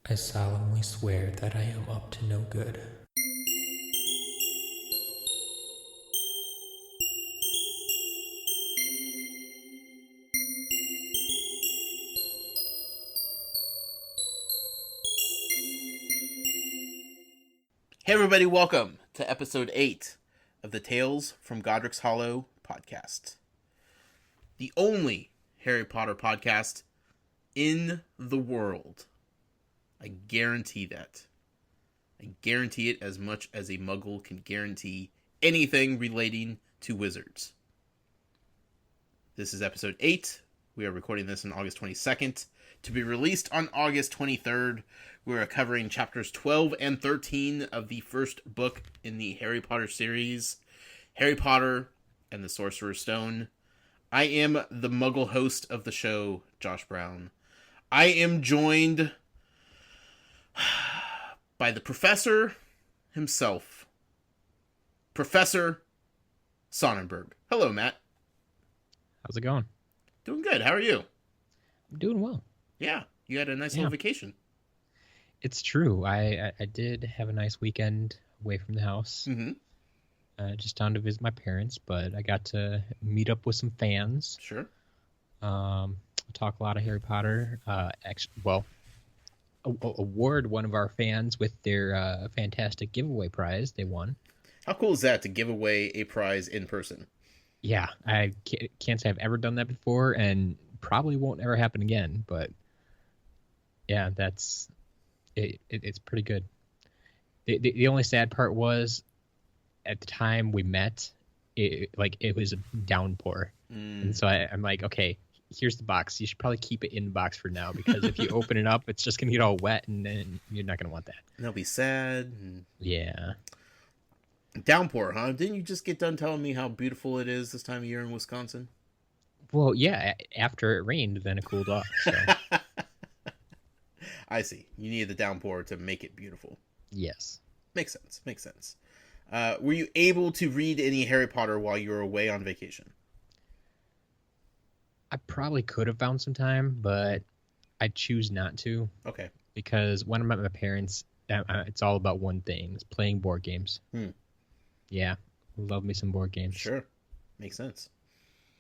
I solemnly swear that I am up to no good. Hey everybody, welcome to episode 8 of the Tales from Godric's Hollow podcast. The only Harry Potter podcast in the world. I guarantee that. I guarantee it as much as a muggle can guarantee anything relating to wizards. This is episode 8. We are recording this on August 22nd. To be released on August 23rd, we are covering chapters 12 and 13 of the first book in the Harry Potter series, Harry Potter and the Sorcerer's Stone. I am the muggle host of the show, Josh Brown. I am joined by the professor himself, Professor Sonnenberg. Hello, Matt. How's it going? Doing good. How are you? I'm doing well. Yeah, you had a nice little vacation. It's true. I did have a nice weekend away from the house. Mm-hmm. Just down to visit my parents, but I got to meet up with some fans. Sure. Talk a lot of Harry Potter. Award one of our fans with their fantastic giveaway prize they won. How cool is that to give away a prize in person? Yeah, I can't say I've ever done that before, and probably won't ever happen again. But yeah, that's it. It's pretty good. The only sad part was, at the time we met, it was a downpour, and so I'm like, okay, here's the box. You should probably keep it in the box for now, because if you open it up, it's just gonna get all wet, and then you're not gonna want that. And they'll be sad. Yeah. Downpour, huh? Didn't you just get done telling me how beautiful it is this time of year in Wisconsin? Well, yeah. After it rained, then it cooled off. So. I see. You needed the downpour to make it beautiful. Yes. Makes sense. Were you able to read any Harry Potter while you were away on vacation? I probably could have found some time, but I choose not to. Okay. Because when I'm at my parents', it's all about one thing: it's playing board games. Yeah, love me some board games. Sure, makes sense.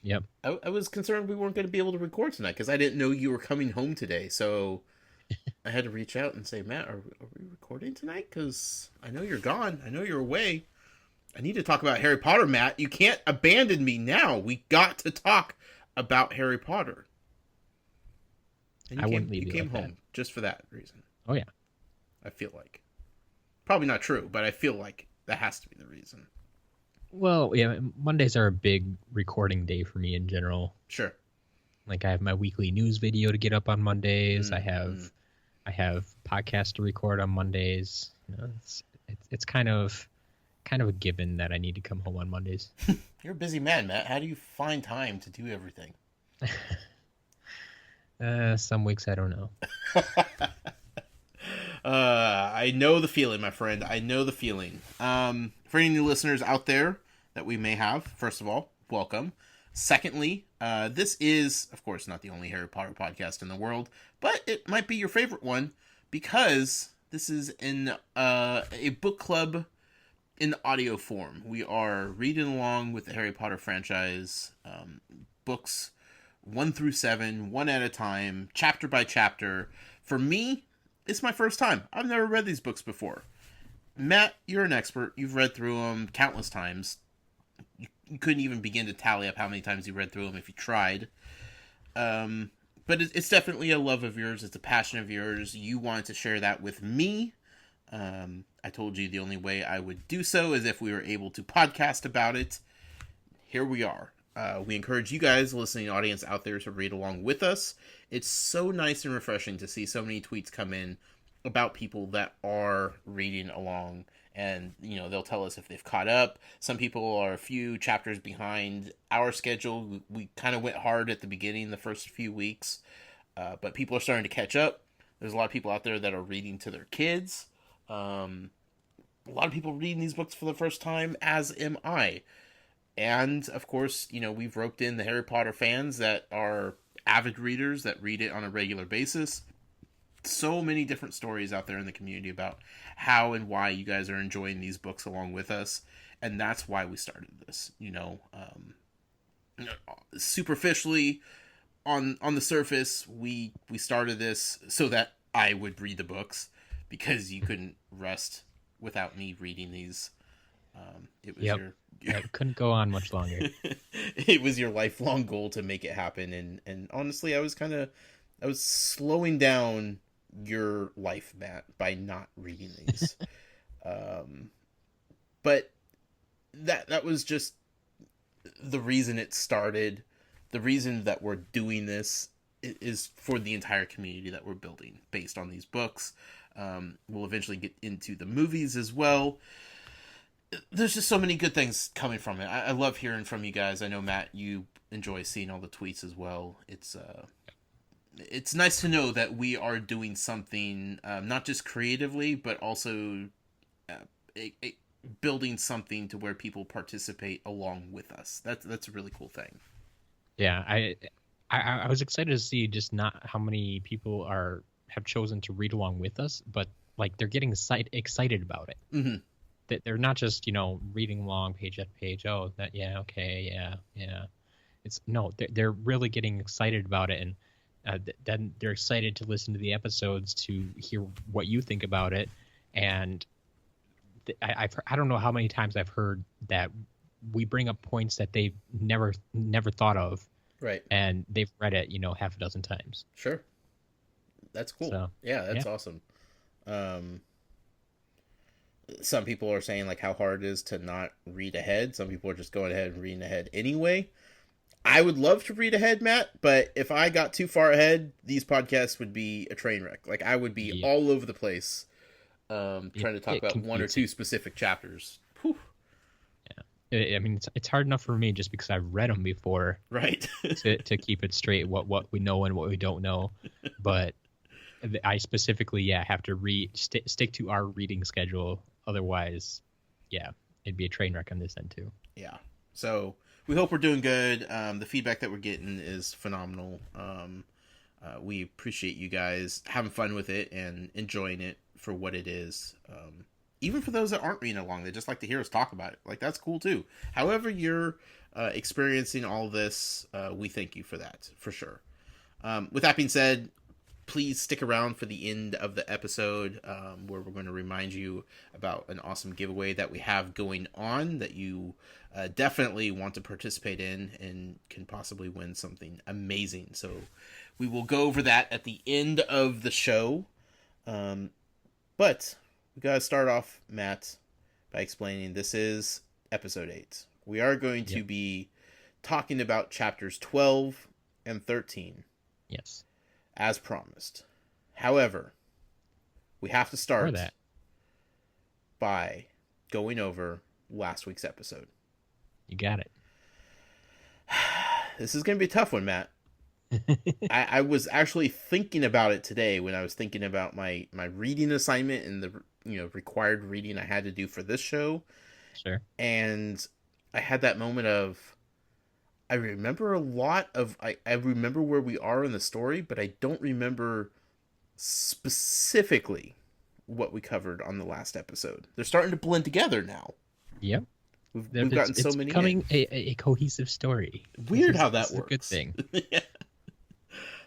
Yep. I was concerned we weren't going to be able to record tonight because I didn't know you were coming home today. So I had to reach out and say, Matt, are we recording tonight? Because I know you're gone. I know you're away. I need to talk about Harry Potter, Matt. You can't abandon me now. We got to talk about Harry Potter. And you came home just for that reason. Oh, yeah. I feel like. Probably not true, but I feel like that has to be the reason. Well, yeah, Mondays are a big recording day for me in general. Sure. Like, I have my weekly news video to get up on Mondays. I have podcasts to record on Mondays. You know, it's kind of a given that I need to come home on Mondays. You're a busy man, Matt. How do you find time to do everything? Some weeks I don't know. I know the feeling, my friend. I know the feeling. For any new listeners out there that we may have, first of all, welcome. Secondly, this is, of course, not the only Harry Potter podcast in the world, but it might be your favorite one because this is in a book club in audio form. We are reading along with the Harry Potter franchise, books 1 through 7, one at a time, chapter by chapter. For me, it's my first time. I've never read these books before. Matt, you're an expert. You've read through them countless times. You couldn't even begin to tally up how many times you read through them if you tried. But it's definitely a love of yours. It's a passion of yours. You wanted to share that with me. I told you the only way I would do so is if we were able to podcast about it. Here we are. We encourage you guys, the listening audience out there, to read along with us. It's so nice and refreshing to see so many tweets come in about people that are reading along, and they'll tell us if they've caught up. Some people are a few chapters behind our schedule. We kind of went hard at the beginning, the first few weeks, but people are starting to catch up. There's a lot of people out there that are reading to their kids. A lot of people reading these books for the first time, as am I. And, of course, we've roped in the Harry Potter fans that are avid readers that read it on a regular basis. so many different stories out there in the community about how and why you guys are enjoying these books along with us, and that's why we started this. Superficially, on the surface, we started this so that I would read the books because you couldn't rest without me reading these. It was Yep. It couldn't go on much longer. it was your lifelong goal to make it happen, and honestly, I was slowing down your life, Matt, by not reading these. But that was just the reason it started. The reason that we're doing this is for the entire community that we're building based on these books. We'll eventually get into the movies as well. There's just so many good things coming from it. I love hearing from you guys. I know, Matt, you enjoy seeing all the tweets as well. It's nice to know that we are doing something, not just creatively, but also building something to where people participate along with us. That's a really cool thing. Yeah, I was excited to see just not how many people have chosen to read along with us, but like they're getting excited about it. Mm-hmm. That they're not just reading along page after page. Oh, that okay, yeah. They're really getting excited about it, and then they're excited to listen to the episodes to hear what you think about it. And I don't know how many times I've heard that we bring up points that they've never thought of, right? And they've read it half a dozen times. Sure, that's cool. So, yeah, that's awesome. Some people are saying like how hard it is to not read ahead. Some people are just going ahead and reading ahead anyway. I would love to read ahead, Matt, but if I got too far ahead, these podcasts would be a train wreck. Like I would be all over the place, trying to talk about one or two specific chapters. Whew. Yeah, I mean it's hard enough for me just because I've read them before, right? to keep it straight what we know and what we don't know, but I specifically have to stick to our reading schedule. Otherwise, it'd be a train wreck on this end too. Yeah. So we hope we're doing good. The feedback that we're getting is phenomenal. We appreciate you guys having fun with it and enjoying it for what it is. Even for those that aren't reading along, they just like to hear us talk about it. Like, that's cool too. However you're experiencing all this, we thank you for that, for sure. With that being said, please stick around for the end of the episode, where we're going to remind you about an awesome giveaway that we have going on that you definitely want to participate in and can possibly win something amazing. So we will go over that at the end of the show. But we got to start off, Matt, by explaining this is episode 8. We are going to be talking about chapters 12 and 13. Yes. As promised. However, we have to start by going over last week's episode. You got it. This is going to be a tough one, Matt. I was actually thinking about it today when I was thinking about my reading assignment and the required reading I had to do for this show. Sure. And I had that moment of, I remember a lot of, I remember where we are in the story, but I don't remember specifically what we covered on the last episode. They're starting to blend together now. Yep. We've gotten so many. It's becoming a cohesive story. Weird how that works. A good thing. Yeah.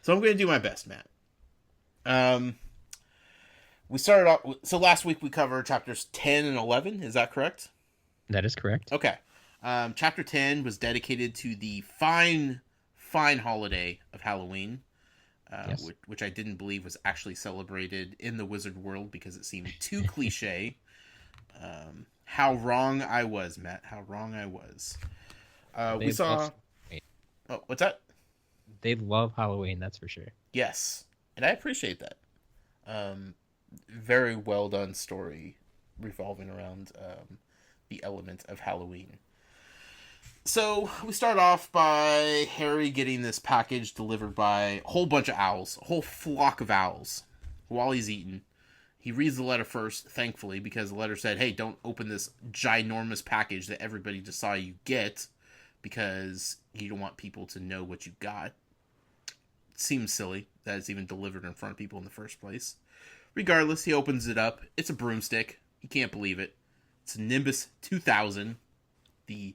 So I'm going to do my best, Matt. We started off, so last week we covered chapters 10 and 11. Is that correct? That is correct. Okay. Chapter 10 was dedicated to the fine holiday of Halloween, Yes. which I didn't believe was actually celebrated in the wizard world because it seemed too cliche. How wrong I was, Matt. How wrong I was. We saw... Oh, what's that? They love Halloween, that's for sure. Yes, and I appreciate that. Very well done story revolving around the element of Halloween. So we start off by Harry getting this package delivered by a whole bunch of owls, a whole flock of owls, while he's eating. He reads the letter first, thankfully, because the letter said, hey, don't open this ginormous package that everybody just saw you get, because you don't want people to know what you got. seems silly that it's even delivered in front of people in the first place. Regardless, he opens it up. It's a broomstick. He can't believe it. It's a Nimbus 2000, the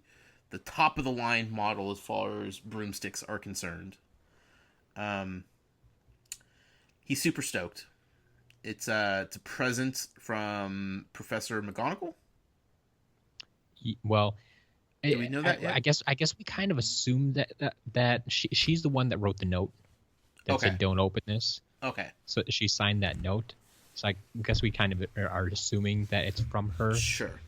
top of the line model as far as broomsticks are concerned. He's super stoked. It's a present from Professor McGonagall. Well, do we know that yet? I guess we kind of assumed that she's the one that wrote the note that said "Don't open this." Okay. So she signed that note. So I guess we kind of are assuming that it's from her. Sure.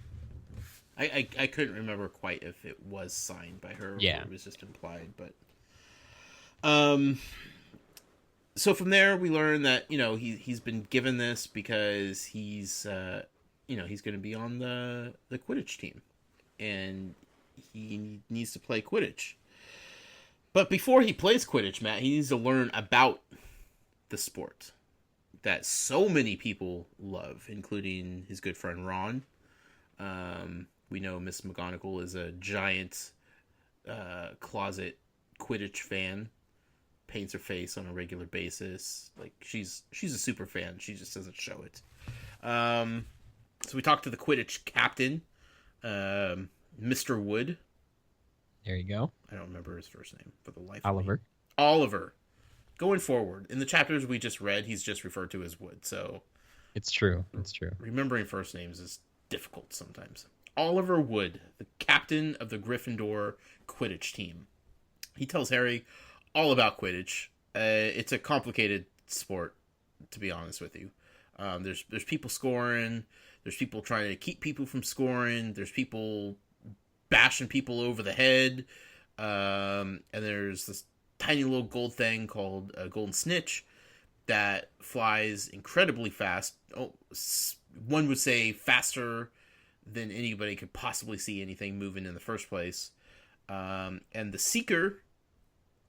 I couldn't remember quite if it was signed by her or if it was just implied, but so from there we learn that, you know, he's been given this because he's he's going to be on the Quidditch team and he needs to play Quidditch. But before he plays Quidditch, Matt, he needs to learn about the sport that so many people love, including his good friend Ron. We know Miss McGonagall is a giant closet Quidditch fan. Paints her face on a regular basis. Like she's a super fan. She just doesn't show it. So we talked to the Quidditch captain, Mr. Wood. There you go. I don't remember his first name for the life Oliver. of me. Oliver. Going forward, in the chapters we just read, he's just referred to as Wood. So it's true. It's true. Remembering first names is difficult sometimes. Oliver Wood, the captain of the Gryffindor Quidditch team. He tells Harry all about Quidditch. It's a complicated sport, to be honest with you. There's people scoring. There's people trying to keep people from scoring. There's people bashing people over the head. And there's this tiny little gold thing called a golden snitch that flies incredibly fast. Oh, one would say faster than anybody could possibly see anything moving in the first place. And the Seeker,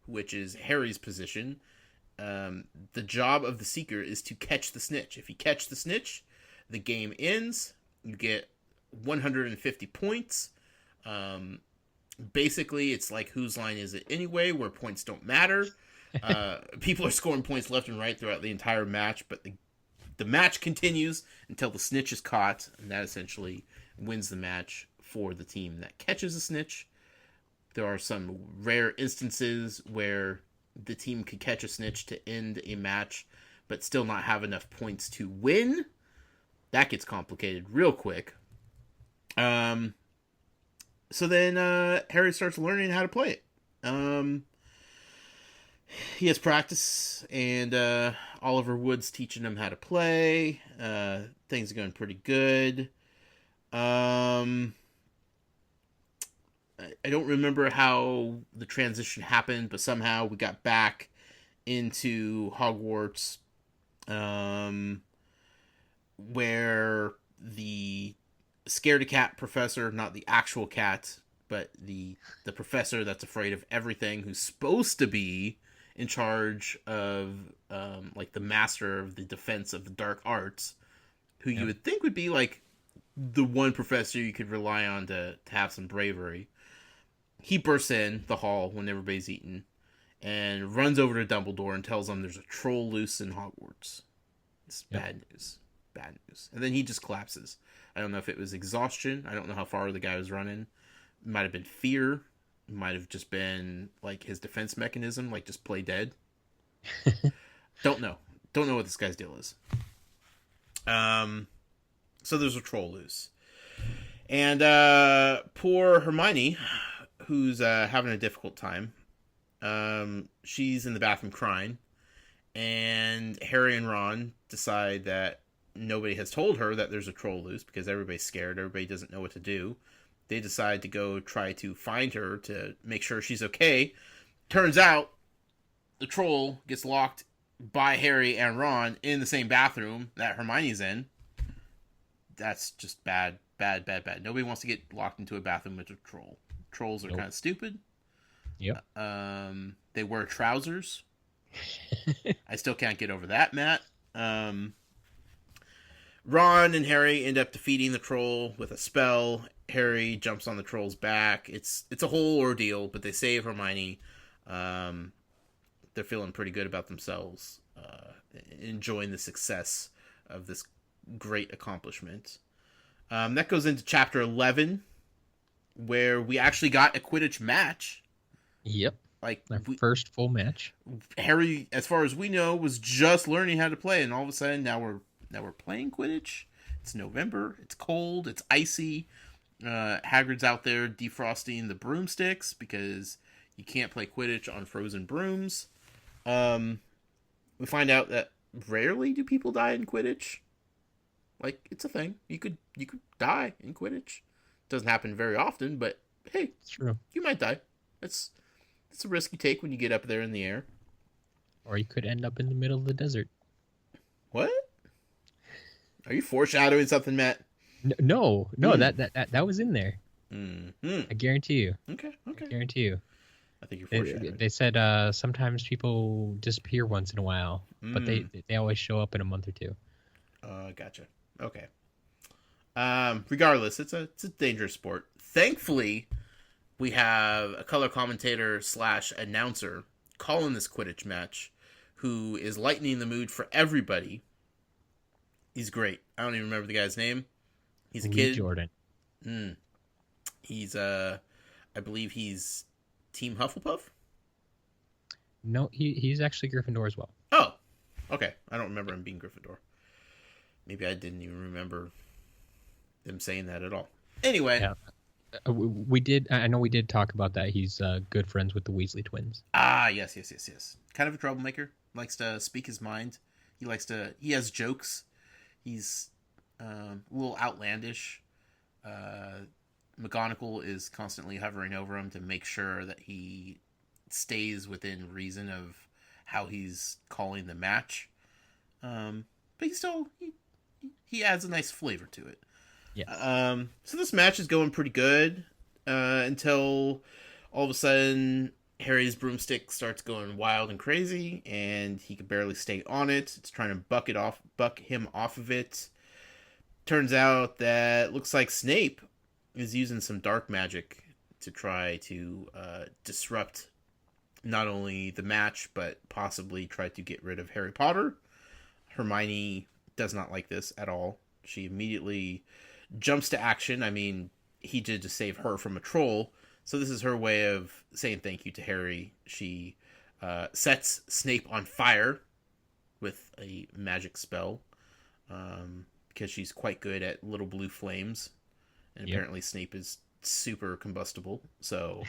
which is Harry's position, the job of the Seeker is to catch the snitch. If you catch the snitch, the game ends. You get 150 points. Basically, it's like Whose Line Is It Anyway, where points don't matter. People are scoring points left and right throughout the entire match, but the match continues until the snitch is caught, and that essentially wins the match for the team that catches a snitch. There are some rare instances where the team could catch a snitch to end a match, but still not have enough points to win. That gets complicated real quick. So then Harry starts learning how to play it. He has practice, and Oliver Wood's teaching him how to play. Things are going pretty good. I don't remember how the transition happened, but somehow we got back into Hogwarts, where the scaredy-cat professor, not the actual cat, but the professor that's afraid of everything, who's supposed to be in charge of like the master of the defense of the dark arts, who you would think would be like the one professor you could rely on to have some bravery. He bursts in the hall when everybody's eating and runs over to Dumbledore and tells him there's a troll loose in Hogwarts. It's bad news. Bad news. And then he just collapses. I don't know if it was exhaustion. I don't know how far the guy was running. It might have been fear. It might have just been like his defense mechanism, like just play dead. Don't know. Don't know what this guy's deal is. So there's a troll loose. And poor Hermione, who's having a difficult time, she's in the bathroom crying. And Harry and Ron decide that nobody has told her that there's a troll loose because everybody's scared. Everybody doesn't know what to do. They decide to go try to find her to make sure she's okay. Turns out the troll gets locked by Harry and Ron in the same bathroom that Hermione's in. That's just bad. Nobody wants to get locked into a bathroom with a troll. Trolls are kind of stupid. Yep. They wear trousers. I still can't get over that, Matt. Ron and Harry end up defeating the troll with a spell. Harry jumps on the troll's back. It's a whole ordeal, but they save Hermione. The they're feeling pretty good about themselves, enjoying the success of this great accomplishment. That goes into chapter 11, where we actually got a Quidditch match. Yep. Like Our first full match. Harry, as far as we know, was just learning how to play, and all of a sudden now we're playing Quidditch. It's November. It's cold. It's icy. Hagrid's out there defrosting the broomsticks because you can't play Quidditch on frozen brooms. We find out that rarely do people die in Quidditch. Like, it's a thing. You could die in Quidditch. Doesn't happen very often, but hey, It's true. you might die. It's a risk you take when you get up there in the air. Or you could end up in the middle of the desert. What? Are you foreshadowing something, Matt? No, that was in there. Mm-hmm. I guarantee you. Okay. I guarantee you. I think you're foreshadowing. They said sometimes people disappear once in a while, but they always show up in a month or two. Gotcha. Okay. Regardless, it's a dangerous sport. Thankfully, we have a color commentator / announcer calling this Quidditch match, who is lightening the mood for everybody. He's great. I don't even remember the guy's name. He's a kid. Jordan. He's I believe he's Team Hufflepuff. No, he's actually Gryffindor as well. Oh, okay. I don't remember him being Gryffindor. Maybe I didn't even remember them saying that at all. Anyway. Yeah. We did. I know we did talk about that. He's good friends with the Weasley twins. Ah, yes. Kind of a troublemaker. Likes to speak his mind. He has jokes. He's a little outlandish. McGonagall is constantly hovering over him to make sure that he stays within reason of how he's calling the match. But he adds a nice flavor to it. Yeah. So this match is going pretty good until all of a sudden Harry's broomstick starts going wild and crazy, and he can barely stay on it. It's trying to buck him off of it. Turns out that looks like Snape is using some dark magic to try to disrupt not only the match, but possibly try to get rid of Harry Potter. Hermione does not like this at all. She immediately jumps to action. I mean, he did to save her from a troll, so this is her way of saying thank you to Harry. She sets Snape on fire with a magic spell, because she's quite good at little blue flames, and apparently Snape is super combustible. So,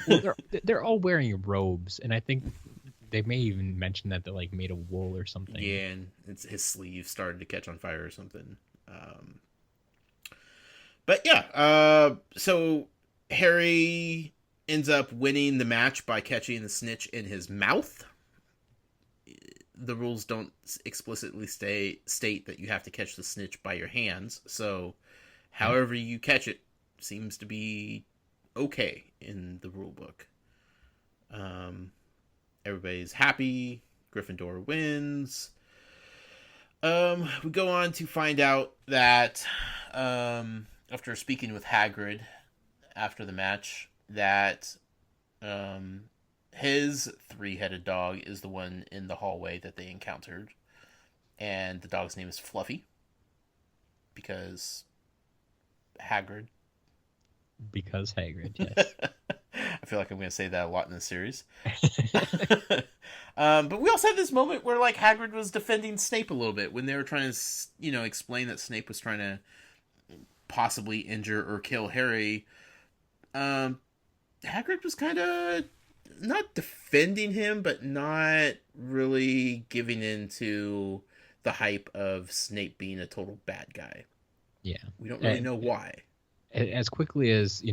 well, they're all wearing robes, and I think they may even mention that they're like made of wool or something. Yeah, and his sleeve started to catch on fire or something. But yeah, so Harry ends up winning the match by catching the snitch in his mouth. The rules don't explicitly state that you have to catch the snitch by your hands, so however you catch it seems to be okay in the rule book. Everybody's happy. Gryffindor wins. We go on to find out that after speaking with Hagrid after the match, that his three-headed dog is the one in the hallway that they encountered, and the dog's name is Fluffy because Hagrid. Because Hagrid, yes. I feel like I'm going to say that a lot in this series. But we also had this moment where like Hagrid was defending Snape a little bit when they were trying to, explain that Snape was trying to possibly injure or kill Harry. Hagrid was kind of not defending him, but not really giving in to the hype of Snape being a total bad guy. Yeah. We don't really know why. As quickly as,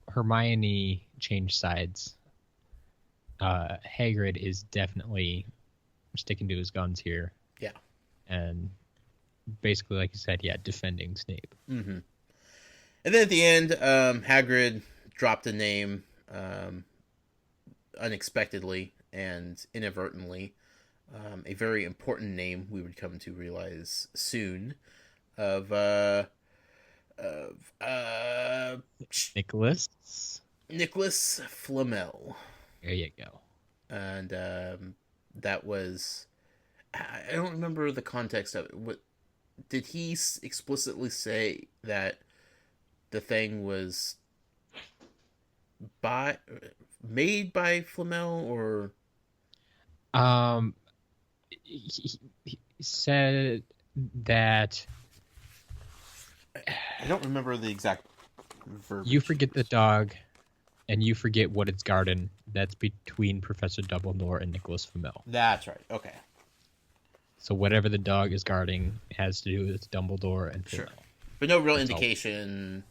Hermione changed sides, Hagrid is definitely sticking to his guns here. Yeah. And basically, like you said, defending Snape. Mm-hmm. And then at the end, Hagrid dropped a name unexpectedly and inadvertently. A very important name we would come to realize soon of Nicolas Flamel. There you go. and that was I don't remember the context of it. What did he explicitly say that the thing was by made by Flamel or Um, he said that I don't remember the exact verbiage. you forget the dog, and you forget what it's guarding. That's between Professor Dumbledore and Nicolas Flamel. That's right. Okay. So whatever the dog is guarding has to do with Dumbledore and Sure. Flamel. But no real That's all. indication.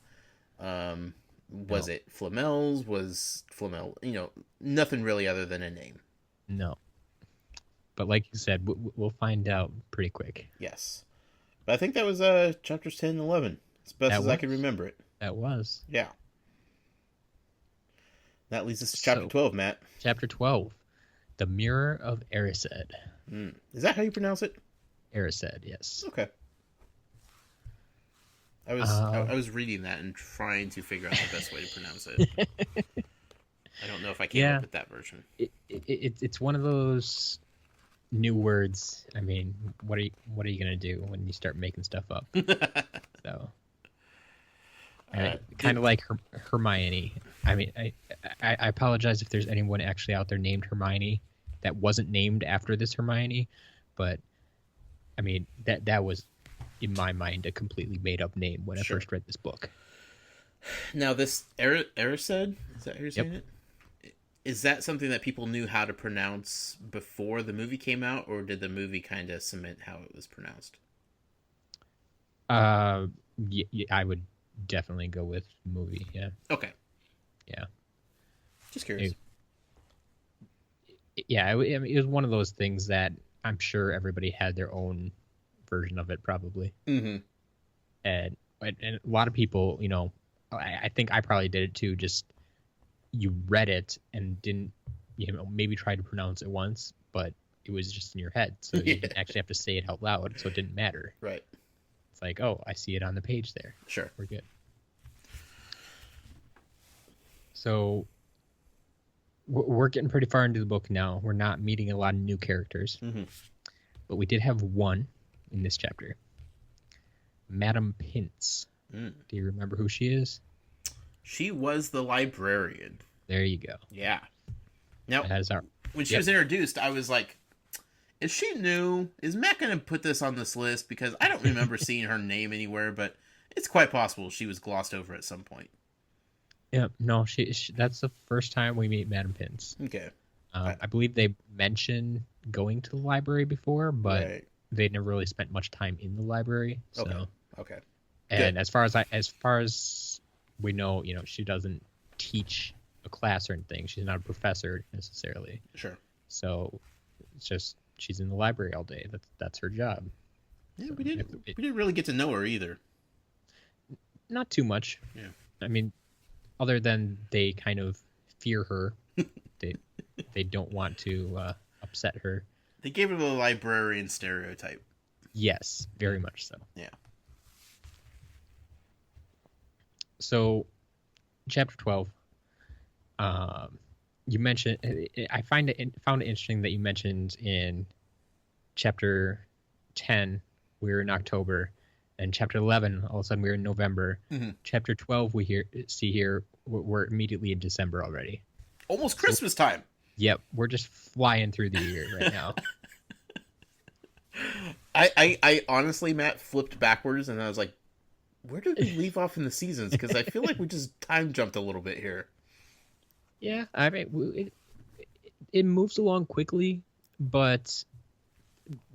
Was No. it Flamel's? Was Flamel? Nothing really other than a name. No. But like you said, we'll find out pretty quick. Yes. But I think that was chapters 10 and 11. As best as I can remember it. That was. Yeah. That leads us to chapter 12, Matt. Chapter 12. The Mirror of Erised. Is that how you pronounce it? Erised, yes. Okay. I was reading that and trying to figure out the best way to pronounce it. I don't know if I came up with that version. It's one of those new words. I mean, what are you gonna do when you start making stuff up? So, kind of like Hermione. I mean, I apologize if there's anyone actually out there named Hermione that wasn't named after this Hermione, but I mean that was in my mind a completely made up name when I first read this book. Now this Erised, is that how you're saying it? Is that something that people knew how to pronounce before the movie came out, or did the movie kind of cement how it was pronounced? Yeah, I would definitely go with movie. Yeah. Okay. Yeah. Just curious. I mean, it was one of those things that I'm sure everybody had their own version of it, probably. Mm-hmm. And a lot of people, I think I probably did it too. Just you read it and didn't, maybe try to pronounce it once, but it was just in your head, so you didn't actually have to say it out loud, so it didn't matter. Right. It's like, oh, I see it on the page there. Sure. We're good. So we're getting pretty far into the book now. We're not meeting a lot of new characters, but we did have one in this chapter. Madame Pince. Do you remember who she is? She was the librarian. There you go. Yeah. Now, when she was introduced, I was like, is she new? Is Matt going to put this on this list? Because I don't remember seeing her name anywhere, but it's quite possible she was glossed over at some point. Yeah, no, she that's the first time we meet Madame Pince. Okay. I believe they mentioned going to the library before, but they never really spent much time in the library. So. Okay. And as far as we know, she doesn't teach a class or anything. She's not a professor necessarily. Sure. So it's just she's in the library all day. That's her job. Yeah, so we didn't really get to know her either. Not too much. Yeah. I mean, other than they kind of fear her. they don't want to upset her. They gave her the librarian stereotype. Yes, very much so. Yeah. So, chapter 12. You mentioned. I found it interesting that you mentioned in chapter 10 we were in October, and chapter 11 all of a sudden we were in November. Chapter 12 we see here we're immediately in December already. Almost Christmas time. Yep, we're just flying through the year right now. I honestly, Matt, flipped backwards and I was like, where did we leave off in the seasons? Because I feel like we just time jumped a little bit here. Yeah, I mean, it moves along quickly, but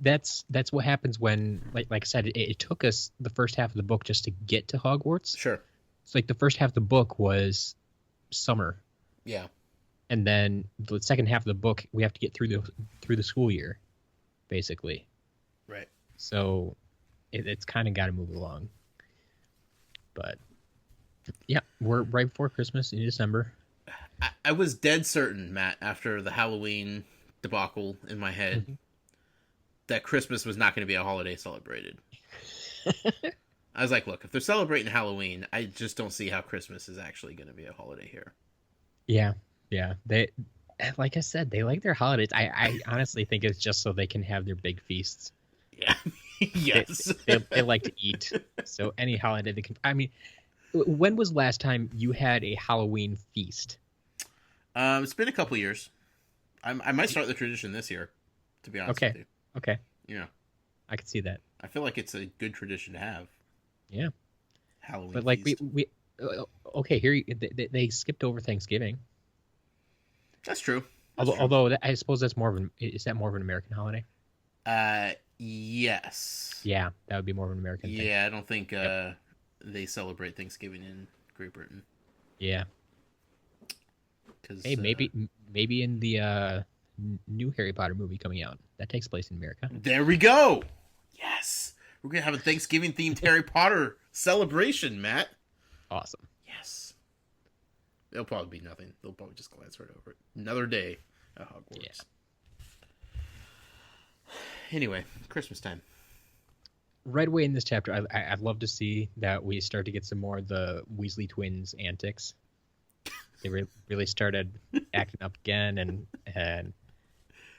that's what happens when, like I said, it took us the first half of the book just to get to Hogwarts. Sure. It's like the first half of the book was summer. Yeah. And then the second half of the book we have to get through the school year, basically. Right. So it's kind of got to move along. But yeah, we're right before Christmas in December. I was dead certain, Matt, after the Halloween debacle in my head, that Christmas was not going to be a holiday celebrated. I was like, look, if they're celebrating Halloween, I just don't see how Christmas is actually going to be a holiday here. Yeah. like I said, they like their holidays. I honestly think it's just so they can have their big feasts. Yeah. Yes. They like to eat. So any holiday they can. I mean, when was last time you had a Halloween feast? It's been a couple years. I might start the tradition this year, to be honest with you. Okay. Yeah. I could see that. I feel like it's a good tradition to have. Yeah. Halloween But like feast. okay, here they skipped over Thanksgiving. That's true. Although I suppose that's more of an is that more of an American holiday? Yes. Yeah, that would be more of an American thing. Yeah, I don't think they celebrate Thanksgiving in Great Britain. Yeah. 'Cause, Hey, maybe in the new Harry Potter movie coming out that takes place in America. There we go. Yes, we're gonna have a Thanksgiving themed Harry Potter celebration, Matt. Awesome. Yes. It'll probably be nothing. They'll probably just glance right over it. Another day at Hogwarts. Yeah. Anyway, Christmas time. Right away in this chapter, I'd love to see that we start to get some more of the Weasley twins antics. They really started acting up again, and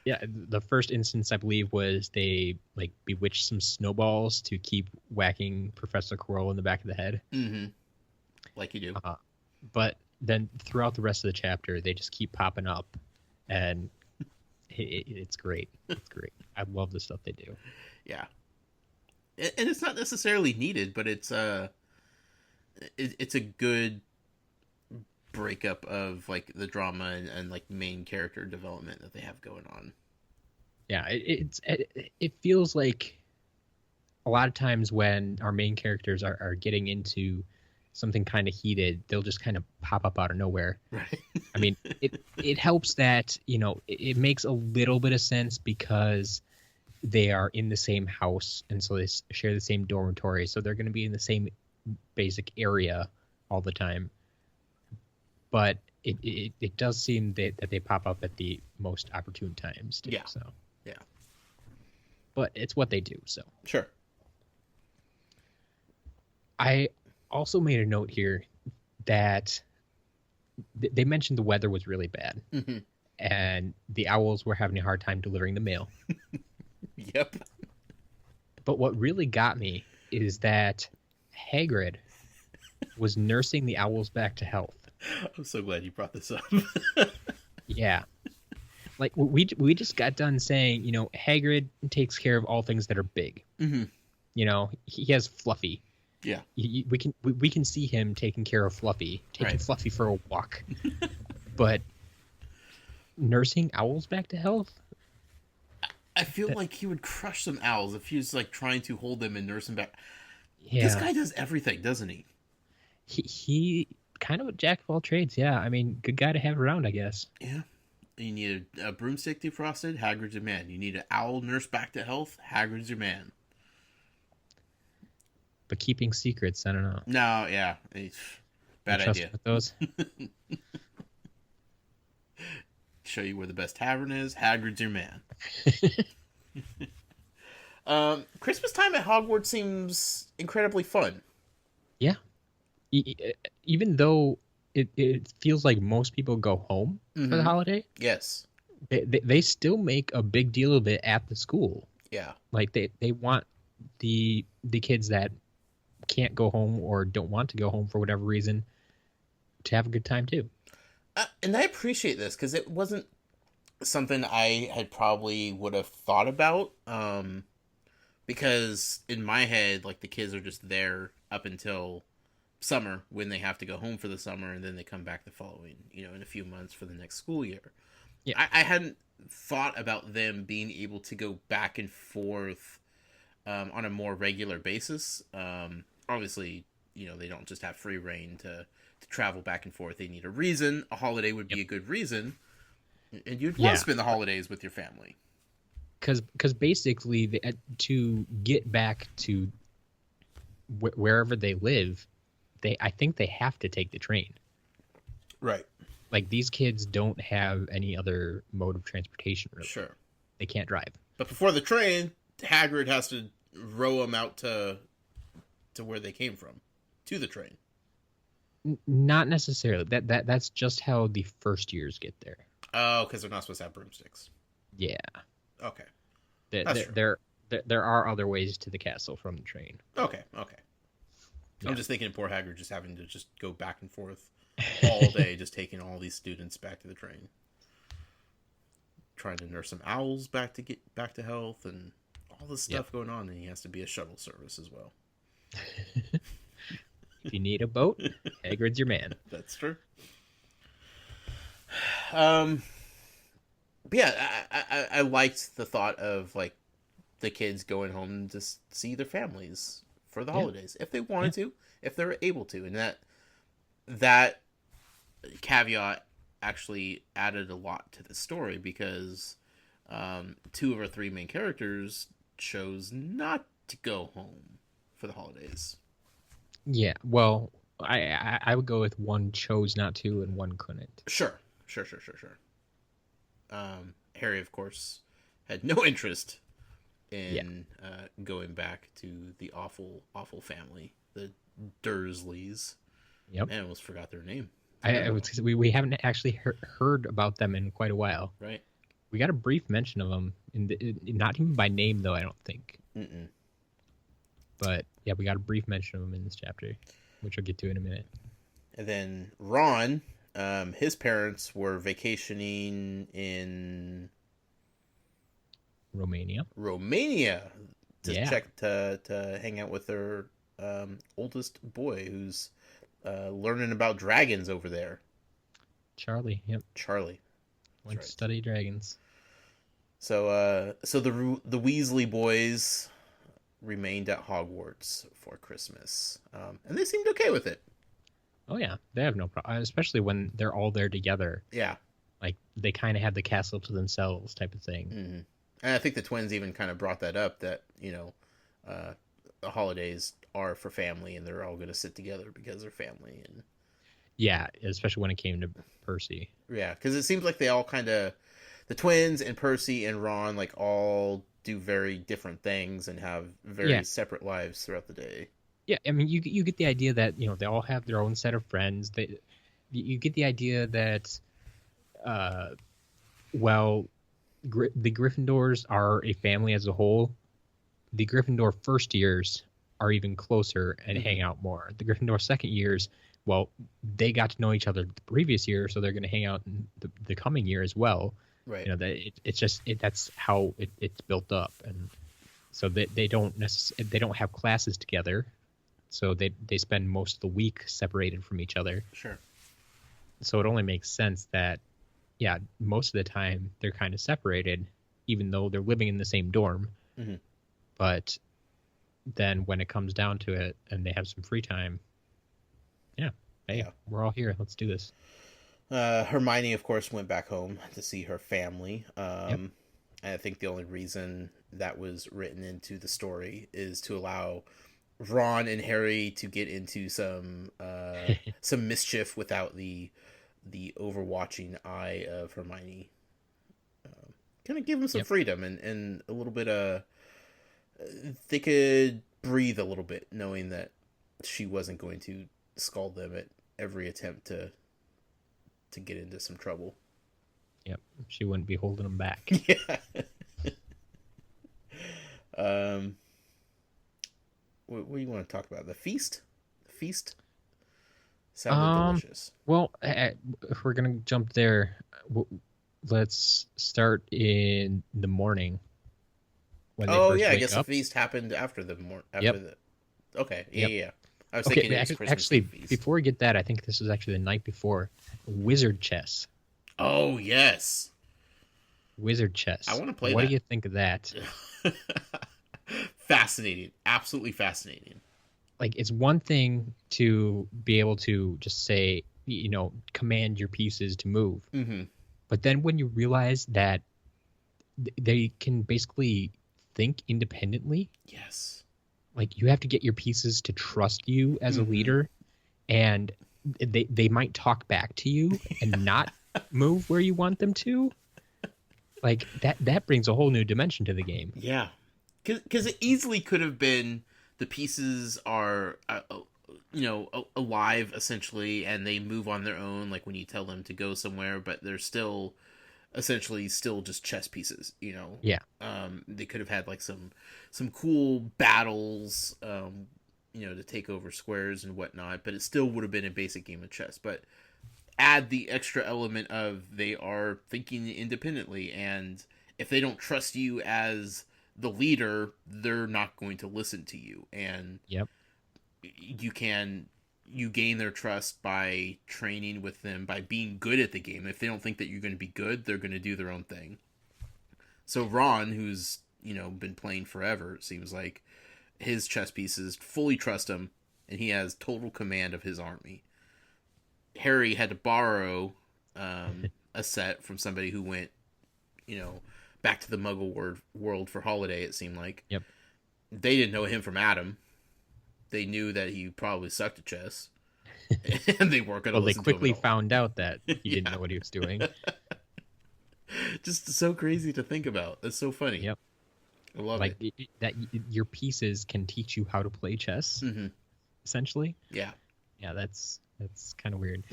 yeah, the first instance I believe was they like bewitched some snowballs to keep whacking Professor Quirrell in the back of the head. Mm-hmm. Like you do. But then throughout the rest of the chapter, they just keep popping up, and it's great. It's great. I love the stuff they do. Yeah. And it's not necessarily needed, but it's a good breakup of like the drama and like main character development that they have going on. Yeah, it feels like a lot of times when our main characters are getting into something kind of heated, they'll just kind of pop up out of nowhere. Right. I mean, it helps that, it makes a little bit of sense because they are in the same house, and so they share the same dormitory, so they're going to be in the same basic area all the time. But it does seem that they pop up at the most opportune times too. Yeah. So yeah. But it's what they do. So sure. I also made a note here that they mentioned the weather was really bad, Mm-hmm. and the owls were having a hard time delivering the mail. Yep. But what really got me is that Hagrid was nursing the owls back to health. I'm so glad you brought this up. Yeah. Like we just got done saying, Hagrid takes care of all things that are big. Mm-hmm. He has Fluffy. Yeah. We can see him taking care of Fluffy, taking Right. Fluffy for a walk. But nursing owls back to health? I feel like he would crush some owls if he was like trying to hold them and nurse them back. Yeah. This guy does everything, doesn't he? He kind of a jack of all trades. Yeah. I mean, good guy to have around, I guess. Yeah. You need a broomstick defrosted, Hagrid's your man. You need an owl nursed back to health, Hagrid's your man. But keeping secrets, I don't know. No, yeah. Bad Trust idea. with those. Show you where the best tavern is, Hagrid's your man. Christmas time at Hogwarts seems incredibly fun. Yeah. Even though it feels like most people go home for the Mhm. holiday, Yes. they still make a big deal of it at the school. Yeah. Like they want the kids that can't go home or don't want to go home for whatever reason to have a good time too. And I appreciate this because it wasn't something I had probably would have thought about. Because in my head, like the kids are just there up until summer when they have to go home for the summer, and then they come back the following, in a few months for the next school year. Yeah. I hadn't thought about them being able to go back and forth on a more regular basis. Obviously, they don't just have free reign to travel back and forth. They need a reason. A holiday would be a good reason. And you'd want to spend the holidays with your family. Because basically, to get back to wherever they live, I think they have to take the train. Right. Like, these kids don't have any other mode of transportation, really. Sure. They can't drive. But before the train, Hagrid has to row them out to where they came from, to the train. Not necessarily. That's just how the first years get there. Oh, because they're not supposed to have broomsticks. Yeah, Okay. there, That's there, true. there, there are other ways to the castle from the train. Okay. Okay. Yeah. I'm just thinking of poor Hagrid just having to just go back and forth all day, just taking all these students back to the train, trying to nurse some owls back to get back to health, and all this stuff going on, and he has to be a shuttle service as well. If you need a boat, Hagrid's your man. That's true. But yeah, I liked the thought of like the kids going home to see their families for the holidays if they wanted to, if they were able to, and that caveat actually added a lot to the story because two of our three main characters chose not to go home for the holidays. Yeah, well, I would go with one chose not to and one couldn't. Sure. Harry, of course, had no interest in going back to the awful family, the Dursleys. Yep. Man, I almost forgot their name. We haven't actually heard about them in quite a while. Right. We got a brief mention of them, not even by name though. I don't think. Mm-mm. But yeah, we got a brief mention of them in this chapter, which I'll get to in a minute. And then Ron, his parents were vacationing in Romania to hang out with their oldest boy, who's learning about dragons over there. Charlie. Yep. Charlie. Went to study dragons. So the Weasley boys remained at Hogwarts for Christmas, and they seemed okay with it. Oh yeah, they have no problem, especially when they're all there together. Yeah, like they kind of have the castle to themselves, type of thing. Mm-hmm. And I think the twins even kind of brought that up, that the holidays are for family, and they're all going to sit together because they're family. And yeah, especially when it came to Percy. Yeah, because it seems like they all kind of, the twins and Percy and Ron, like all do very different things and have very separate lives throughout the day. Yeah, I mean, you get the idea that they all have their own set of friends. You get the idea that, the Gryffindors are a family as a whole. The Gryffindor first years are even closer and hang out more. The Gryffindor second years, well, they got to know each other the previous year, so they're going to hang out in the coming year as well. Right. That's how it's built up, and so they don't have classes together, so they spend most of the week separated from each other. Sure. So it only makes sense that, yeah, most of the time they're kind of separated, even though they're living in the same dorm. Mm-hmm. But then when it comes down to it and they have some free time, we're all here. Let's do this. Hermione, of course, went back home to see her family. And I think the only reason that was written into the story is to allow Ron and Harry to get into some mischief without the overwatching eye of Hermione. Kind of give them some freedom and a little bit of, they could breathe a little bit, knowing that she wasn't going to scald them at every attempt to get into some trouble. Yep, she wouldn't be holding them back. Yeah. What do you want to talk about? The feast? The feast sounded delicious. Well, if we're gonna jump there, let's start in the morning. When I guess the feast happened after the Okay, yeah. I was thinking it was Christmas Eve feast. Before we get that, I think this was actually the night before. Wizard chess. Oh, yes. Wizard chess. I want to play What that. do you think of that? Fascinating. Absolutely fascinating. Like, it's one thing to be able to just say, command your pieces to move. Mm-hmm. But then when you realize that they can basically think independently. Yes. Like, you have to get your pieces to trust you as a leader, and they might talk back to you and not move where you want them to. Like, that brings a whole new dimension to the game. Yeah. Because it easily could have been the pieces are, alive, essentially, and they move on their own, like when you tell them to go somewhere, but they're still essentially still just chess pieces, you know. Yeah. They could have had like some cool battles, you know, to take over squares and whatnot, but it still would have been a basic game of chess. But add the extra element of they are thinking independently, and if they don't trust you as the leader, they're not going to listen to you. And Yep. you gain their trust by training with them, by being good at the game. If they don't think that you're going to be good, they're going to do their own thing. So Ron, who's, you know, been playing forever, it seems like, his chess pieces fully trust him, and he has total command of his army. Harry had to borrow a set from somebody who went, you know, back to the Muggle world for holiday, it seemed like. Yep. They didn't know him from Adam. They knew that he probably sucked at chess. And they weren't going to listen to him. They quickly at all. found out that he didn't know what he was doing. Just so crazy to think about. It's so funny. Yep. I love like it. That your pieces can teach you how to play chess, essentially. Yeah. Yeah, that's kind of weird.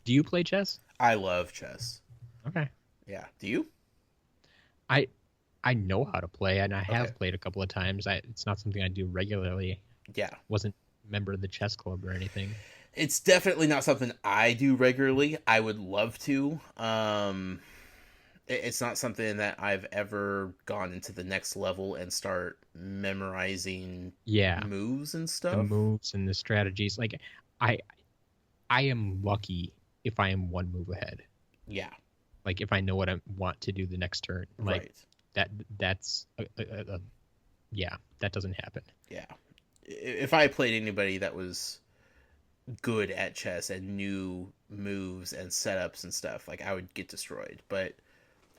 Do you play chess? I love chess. Okay. Yeah. Do you? I know how to play, and I have played a couple of times. It's not something I do regularly. Yeah. Wasn't a member of the chess club or anything. It's definitely not something I do regularly. I would love to. It's not something that I've ever gone into the next level and start memorizing moves and stuff. The moves and the strategies. Like, I am lucky if I am one move ahead. Yeah. Like, if I know what I want to do the next turn. Like, right. That's yeah, that doesn't happen. Yeah. If I played anybody that was good at chess and knew moves and setups and stuff, like, I would get destroyed. But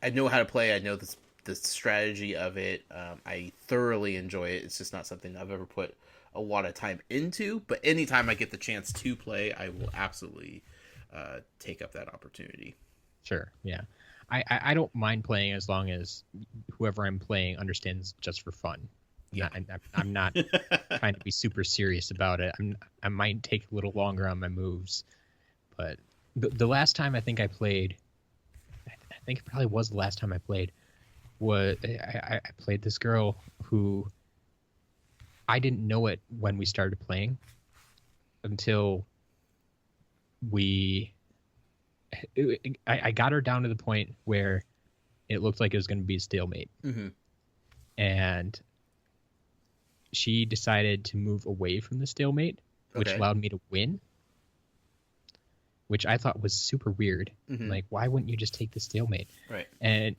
I know how to play. I know the strategy of it. I thoroughly enjoy it. It's just not something I've ever put a lot of time into. But anytime I get the chance to play, I will absolutely take up that opportunity. Sure, yeah. I don't mind playing as long as whoever I'm playing understands just for fun. Yeah. I'm not trying to be super serious about it. I might take a little longer on my moves. But the last time I think I played, I think it probably was the last time I played, was I played this girl who I didn't know it when we started playing until I got her down to the point where it looked like it was going to be a stalemate. Mm-hmm. And she decided to move away from the stalemate, which allowed me to win, which I thought was super weird. Mm-hmm. Like, why wouldn't you just take the stalemate? Right. And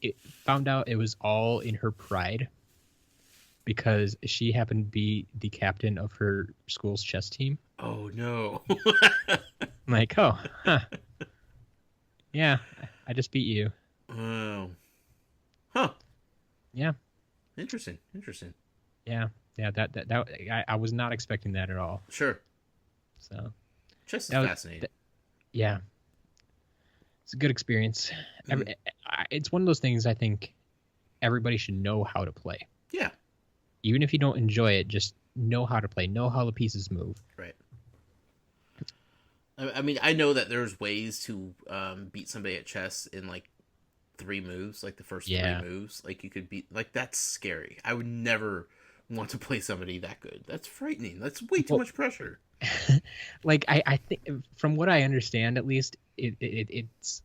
it found out it was all in her pride because she happened to be the captain of her school's chess team. Oh, no. I'm like, oh, huh. Yeah, I just beat you. Oh. Huh. Yeah. Interesting. Yeah. That I was not expecting that at all. Sure. So chess is fascinating. Yeah. It's a good experience. Mm-hmm. It's one of those things I think everybody should know how to play. Yeah. Even if you don't enjoy it, just know how to play. Know how the pieces move. Right. I mean, I know that there's ways to beat somebody at chess in, like, 3 moves, like the first 3 moves. Like, you could beat... Like, that's scary. I would never want to play somebody that good. That's frightening. That's way too much pressure. Like, I think, from what I understand, at least, it's...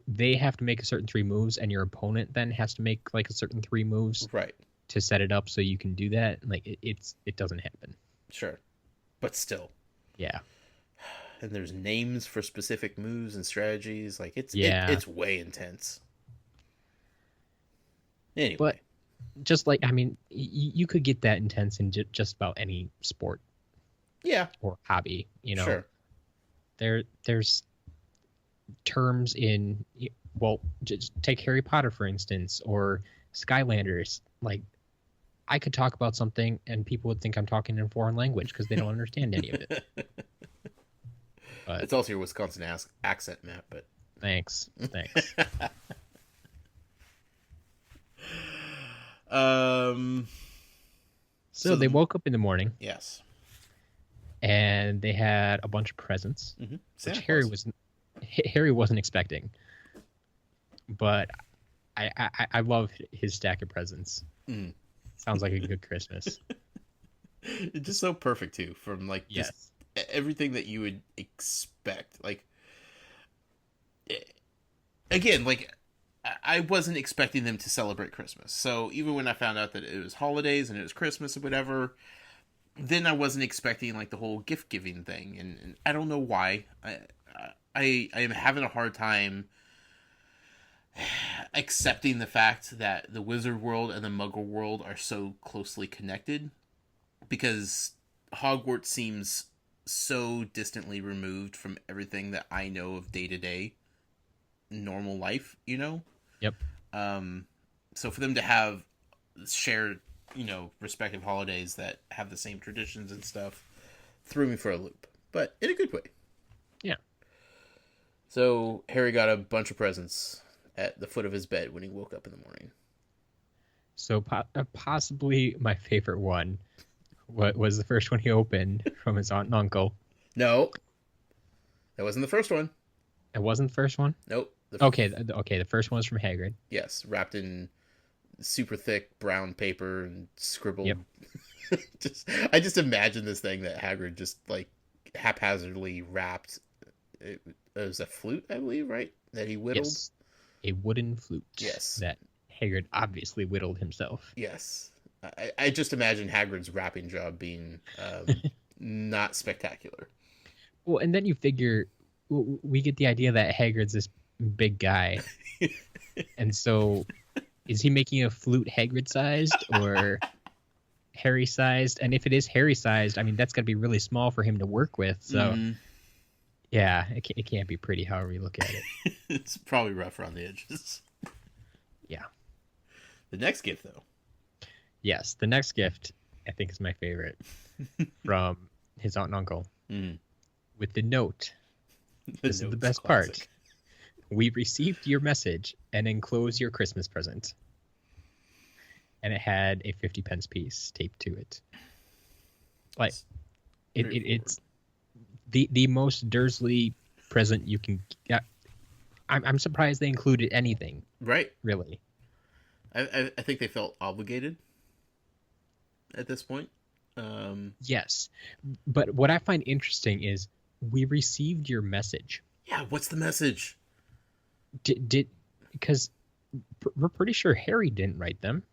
They have to make a certain 3 moves, and your opponent then has to make, like, a certain 3 moves. Right. To set it up so you can do that. Like, it doesn't happen. Sure. But still. Yeah. And there's names for specific moves and strategies. Like, it's way intense. Anyway. But just like, I mean, you could get that intense in just about any sport. Yeah. Or hobby, you know. Sure. There's terms in, well, just take Harry Potter, for instance, or Skylanders. Like, I could talk about something and people would think I'm talking in a foreign language because they don't understand any of it. But, it's also your Wisconsin accent, Matt, but... Thanks. So they woke up in the morning. Yes. And they had a bunch of presents, which Harry wasn't expecting. but I love his stack of presents. Mm. Sounds like a good Christmas. It's just so perfect too, from like just Yes. everything that you would expect. Like again, like I wasn't expecting them to celebrate Christmas. So even when I found out that it was holidays and it was Christmas or whatever, then I wasn't expecting like the whole gift giving thing, and I don't know why. I am having a hard time accepting the fact that the wizard world and the muggle world are so closely connected, because Hogwarts seems so distantly removed from everything that I know of day to day normal life, you know? Yep. So for them to have shared, respective holidays that have the same traditions and stuff threw me for a loop, but in a good way. Yeah. So Harry got a bunch of presents at the foot of his bed when he woke up in the morning. So possibly my favorite one was the first one he opened from his aunt and uncle. No, that wasn't the first one. It wasn't the first one? Nope. Okay, the first one was from Hagrid. Yes, wrapped in super thick brown paper and scribbled. Yep. I just imagine this thing that Hagrid just like haphazardly wrapped. It was a flute, I believe, right? That he whittled. Yes. A wooden flute. Yes. That Hagrid obviously whittled himself. Yes. I just imagine Hagrid's wrapping job being not spectacular. Well, and then you figure we get the idea that Hagrid's this big guy. And so is he making a flute Hagrid sized or Harry sized? And if it is Harry sized, I mean, that's got to be really small for him to work with. So, yeah, it can't be pretty however you look at it. It's probably rough around the edges. Yeah. The next gift, though. Yes, the next gift, I think, is my favorite from his aunt and uncle. With the note. This is the best part. We received your message and enclose your Christmas present. And it had a 50 pence piece taped to it. Like, it's the most Dursley present you can get. I'm surprised they included anything. Right. Really. I think they felt obligated at this point. Yes. But what I find interesting is we received your message. Yeah, what's the message? Because we're pretty sure Harry didn't write them,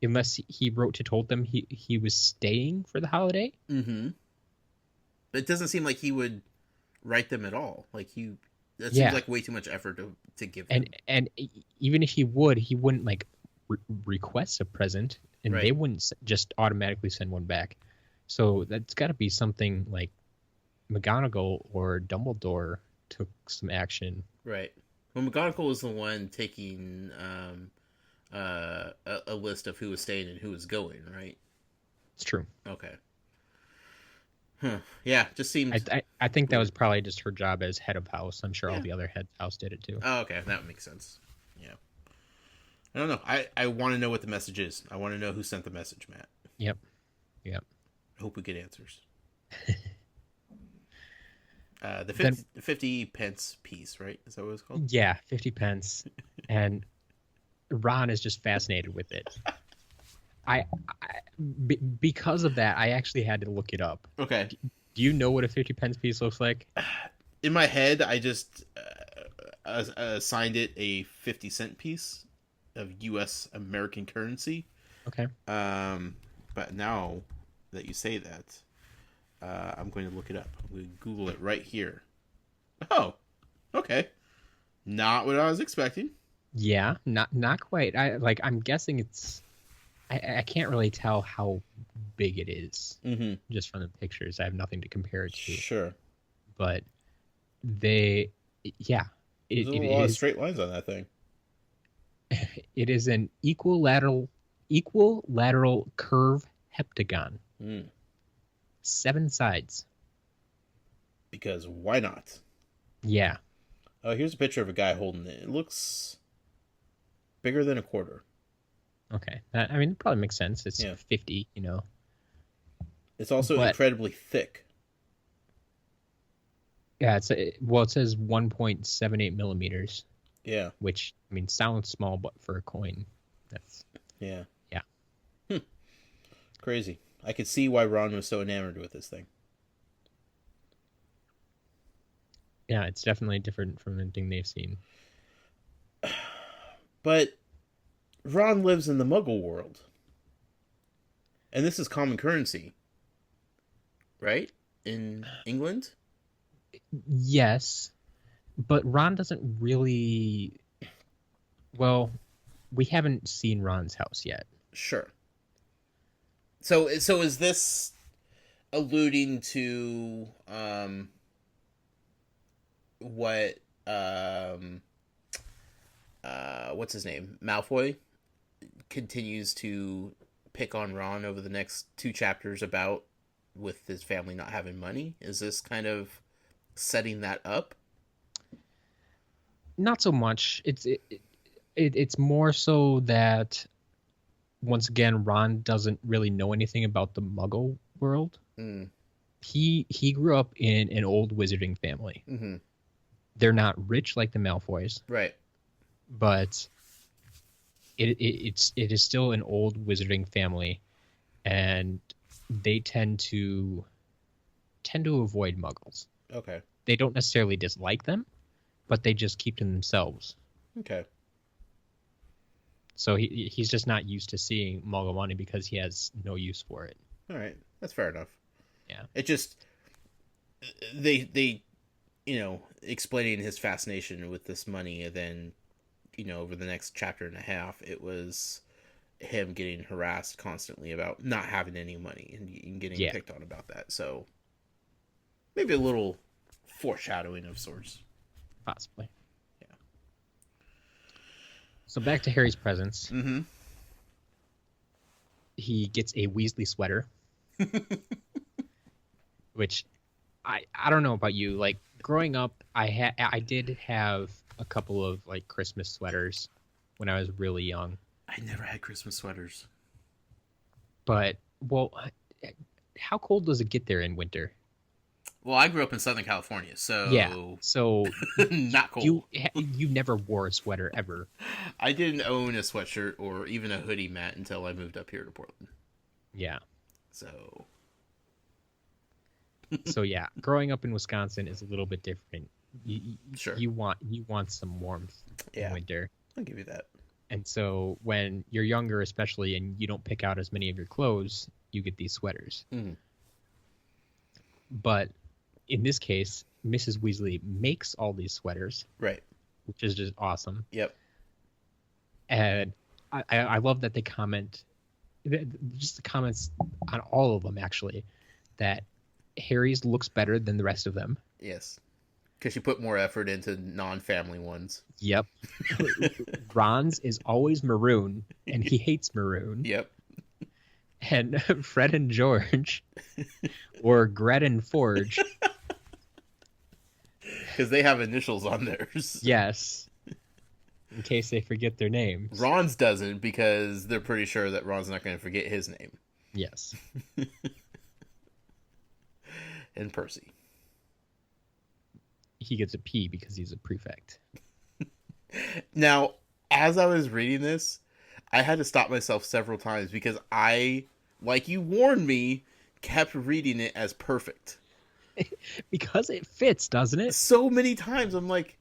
unless he wrote to told them he was staying for the holiday. Mm-hmm. But it doesn't seem like he would write them at all. Like that seems like way too much effort to give them. And even if he would, he wouldn't like request a present, and they wouldn't just automatically send one back. So that's got to be something like McGonagall or Dumbledore took some action. Right. Well, McGonagall was the one taking a list of who was staying and who was going, right? It's true. Okay. Huh. Yeah, just seemed... I think that was probably just her job as head of house. I'm sure all the other head of house did it too. Oh, okay. That makes sense. Yeah. I don't know. I want to know what the message is. I want to know who sent the message, Matt. Yep. I hope we get answers. The 50 pence piece, right? Is that what it's called? Yeah, 50 pence. And Ron is just fascinated with it. Because of that, I actually had to look it up. Okay. Do you know what a 50 pence piece looks like? In my head, I just assigned it a 50-cent piece of U.S. American currency. Okay. But now that you say that, I'm going to look it up. I'm going to Google it right here. Oh, okay. Not what I was expecting. Yeah, not quite. I'm guessing it's. I can't really tell how big it is just from the pictures. I have nothing to compare it to. Sure. But there's a lot of straight lines on that thing. It is an equilateral curve heptagon. 7 sides. Because why not? Yeah. Oh, here's a picture of a guy holding it. It looks bigger than a quarter. Okay. I mean, it probably makes sense. It's 50, It's also incredibly thick. Yeah, it says 1.78 millimeters. Yeah. which, I mean, sounds small, but for a coin, that's, Yeah. yeah. Crazy. I could see why Ron was so enamored with this thing. Yeah, it's definitely different from anything they've seen. But Ron lives in the Muggle world. And this is common currency. Right? In England? Yes, but Ron doesn't really. Well, we haven't seen Ron's house yet. Sure. So is this alluding to what what's his name? Malfoy continues to pick on Ron over the next 2 chapters about with his family not having money? Is this kind of setting that up? Not so much. It's more so that once again, Ron doesn't really know anything about the Muggle world. Mm. He grew up in an old wizarding family. Mm-hmm. They're not rich like the Malfoys, Right. but it is still an old wizarding family, and they tend to avoid Muggles. Okay. They don't necessarily dislike them, but they just keep to themselves. Okay. So he's just not used to seeing Muggle money because he has no use for it. All right. That's fair enough. Yeah. It just they explaining his fascination with this money, and then over the next chapter and a half it was him getting harassed constantly about not having any money and getting picked on about that. So maybe a little foreshadowing of sorts. Possibly. Yeah. So back to Harry's presents. Mm-hmm. He gets a Weasley sweater. Which I don't know about you. Like growing up, I did have a couple of like Christmas sweaters when I was really young. I never had Christmas sweaters. But how cold does it get there in winter? Well, I grew up in Southern California, so yeah. So not cold. You never wore a sweater ever. I didn't own a sweatshirt or even a hoodie, Matt, until I moved up here to Portland. Yeah. So yeah, growing up in Wisconsin is a little bit different. Sure. You want some warmth in winter. I'll give you that. And so when you're younger, especially, and you don't pick out as many of your clothes, you get these sweaters. Mm. But in this case, Mrs. Weasley makes all these sweaters. Right. Which is just awesome. Yep. And I love that they comment, just the comments on all of them, actually, that Harry's looks better than the rest of them. Yes. Because you put more effort into non-family ones. Yep. Ron's is always maroon, and he hates maroon. Yep. And Fred and George, or Gret and Forge. Because they have initials on theirs. Yes. In case they forget their names. Ron's doesn't, because they're pretty sure that Ron's not going to forget his name. Yes. And Percy. He gets a P because he's a prefect. Now, as I was reading this, I had to stop myself several times because I, like you warned me, kept reading it as perfect. Because it fits, doesn't it? So many times I'm like,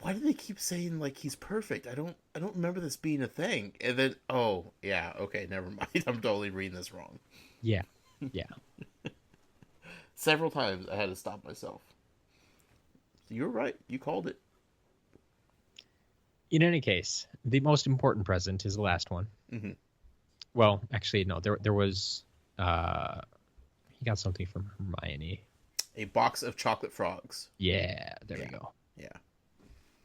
why do they keep saying like he's perfect? I don't remember this being a thing. And then okay, never mind. I'm totally reading this wrong. Yeah. Yeah. Several times I had to stop myself. You're right. You called it. In any case, the most important present is the last one. Mm-hmm. Well, actually, no. There was he got something from Hermione. A box of chocolate frogs. Yeah, there we go. Yeah.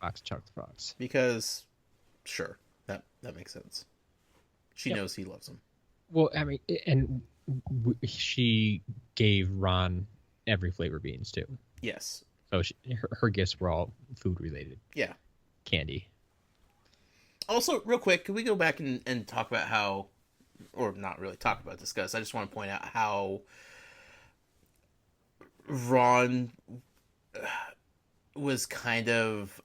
Box of chocolate frogs. Because, sure, that makes sense. She knows he loves them. Well, I mean, and she gave Ron every flavor beans too. Yes. So her gifts were all food related. Yeah. Candy. Also, real quick, can we go back and talk about how, or not really talk about, discuss, I just want to point out how Ron was kind of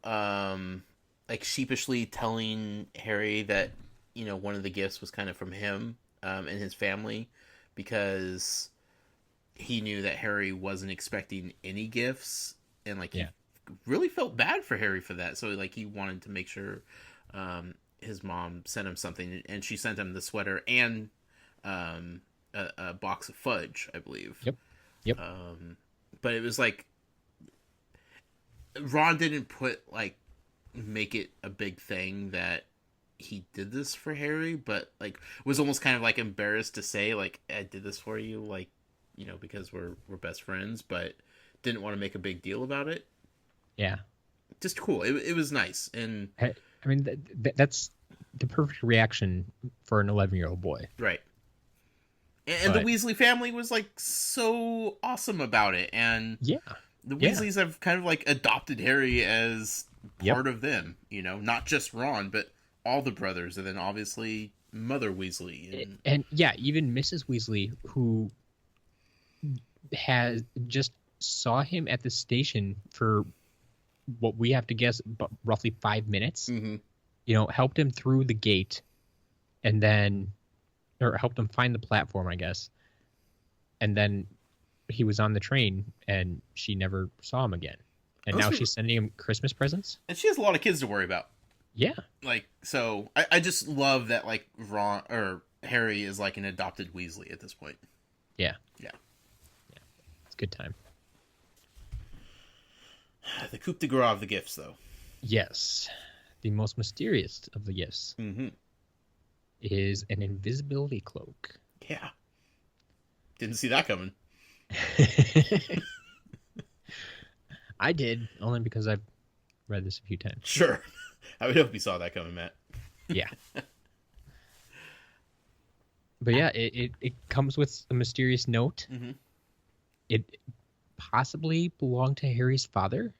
like sheepishly telling Harry that, you know, one of the gifts was kind of from him and his family, because he knew that Harry wasn't expecting any gifts, and like he really felt bad for Harry for that. So like he wanted to make sure his mom sent him something, and she sent him the sweater and a box of fudge, I believe. Yep. But it was like Ron didn't make it a big thing that he did this for Harry, but like was almost kind of like embarrassed to say like, I did this for you, like, you know, because we're best friends, but didn't want to make a big deal about it. Yeah. Just cool. It was nice. And I mean, that's the perfect reaction for an 11-year-old boy. right. And the Weasley family was like so awesome about it. And the Weasleys have kind of like adopted Harry as part of them, you know, not just Ron, but all the brothers, and then obviously Mother Weasley. And even Mrs. Weasley, who has just saw him at the station for what we have to guess roughly 5 minutes, you know, helped him through the gate, and then, or helped him find the platform, I guess. And then he was on the train and she never saw him again. And now she's sending him Christmas presents. And she has a lot of kids to worry about. Yeah. Like, so I just love that like Ron or Harry is like an adopted Weasley at this point. Yeah. Yeah. It's a good time. The coup de grace of the gifts, though. Yes. The most mysterious of the gifts is an invisibility cloak. Yeah. Didn't see that coming. I did, only because I've read this a few times. Sure. I would hope you saw that coming, Matt. Yeah. But yeah, it comes with a mysterious note. It possibly belonged to Harry's father.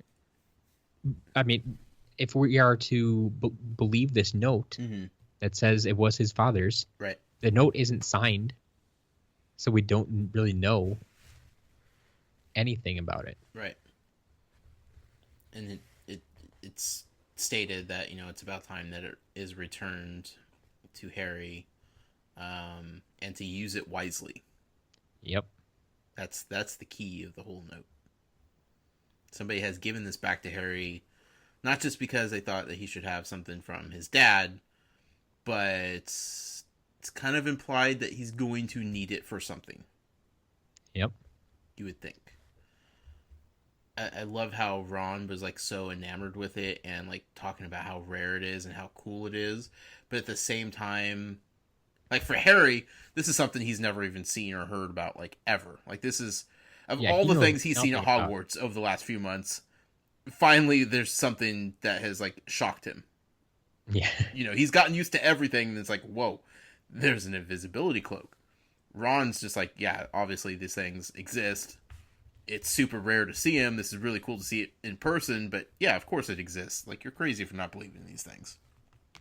I mean, if we are to believe this note that says it was his father's, right? The note isn't signed, so we don't really know anything about it. Right. And it's stated that, you know, it's about time that it is returned to Harry, and to use it wisely. Yep. That's the key of the whole note. Somebody has given this back to Harry, not just because they thought that he should have something from his dad, but it's kind of implied that he's going to need it for something. Yep. You would think. I love how Ron was like so enamored with it and like talking about how rare it is and how cool it is, but at the same time, like for Harry, this is something he's never even seen or heard about, like ever. Like this is all the things he's seen at Hogwarts over the last few months. Finally, there's something that has like shocked him. Yeah. You know, he's gotten used to everything, and it's like, whoa, there's an invisibility cloak. Ron's just like, yeah, obviously these things exist. It's super rare to see him. This is really cool to see it in person, but yeah, of course it exists. Like, you're crazy for not believing in these things.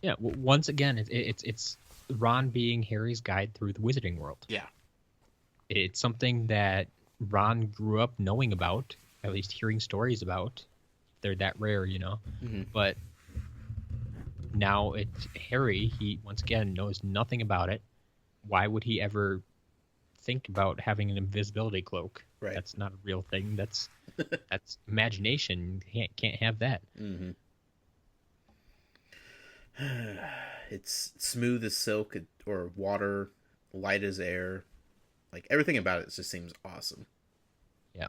Yeah, well, once again, it's Ron being Harry's guide through the wizarding world. Yeah. It's something that Ron grew up knowing about, at least hearing stories about. They're that rare, you know. But now it's Harry. He, once again, knows nothing about it. Why would he ever think about having an invisibility cloak? Right. That's not a real thing. That's imagination. Can't have that. It's smooth as silk or water, light as air. Like, everything about it just seems awesome. Yeah.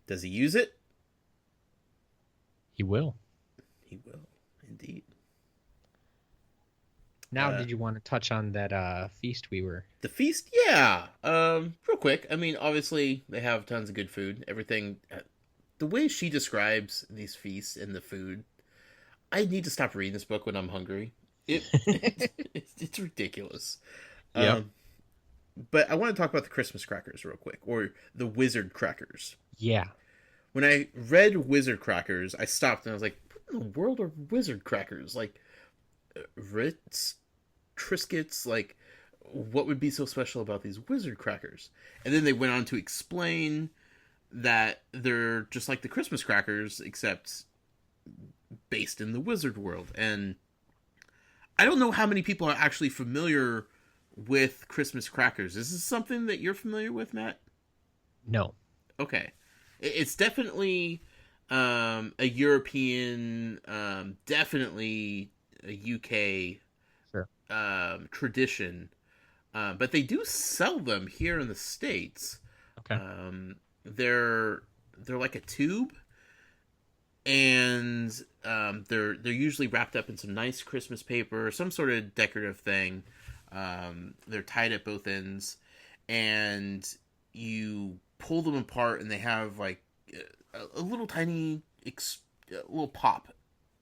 Does he use it? He will. He will, indeed. Now, did you want to touch on that feast we were? The feast? Yeah. Real quick. I mean, obviously, they have tons of good food. Everything. The way she describes these feasts and the food, I need to stop reading this book when I'm hungry. It's ridiculous. Yeah. But I want to talk about the Christmas crackers real quick, or the wizard crackers. Yeah. When I read wizard crackers, I stopped and I was like, what in the world are wizard crackers? Like, Ritz, Triscuits, like, what would be so special about these wizard crackers? And then they went on to explain that they're just like the Christmas crackers, except based in the wizard world. And I don't know how many people are actually familiar with Christmas crackers. Is this something that you're familiar with, Matt? No. Okay. It's definitely a European, definitely a UK Sure. tradition. But they do sell them here in the States. Okay. They're like a tube, and they're usually wrapped up in some nice Christmas paper, some sort of decorative thing. They're tied at both ends, and you pull them apart, and they have like a little tiny little pop,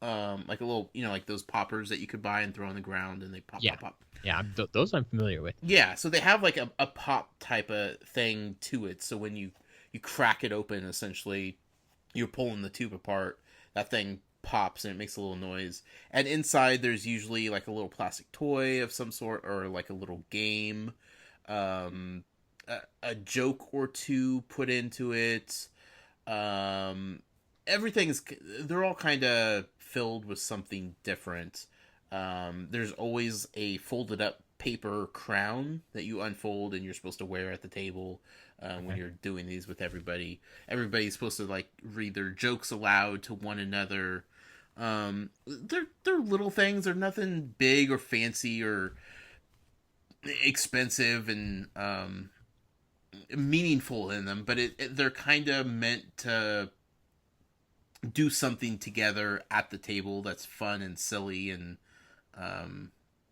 like a little, like those poppers that you could buy and throw on the ground, and they pop, Yeah. pop, pop. Yeah, those I'm familiar with. Yeah, so they have like a pop type of thing to it. So when you crack it open, essentially, you're pulling the tube apart. That thing pops and it makes a little noise. And inside, there's usually like a little plastic toy of some sort, or like a little game, a joke or two put into it. They're all kind of filled with something different. There's always a folded up paper crown that you unfold and you're supposed to wear at the table when you're doing these with everybody. Everybody's supposed to like read their jokes aloud to one another. They're little things. They're nothing big or fancy or expensive and meaningful in them, but they're kind of meant to do something together at the table that's fun and silly and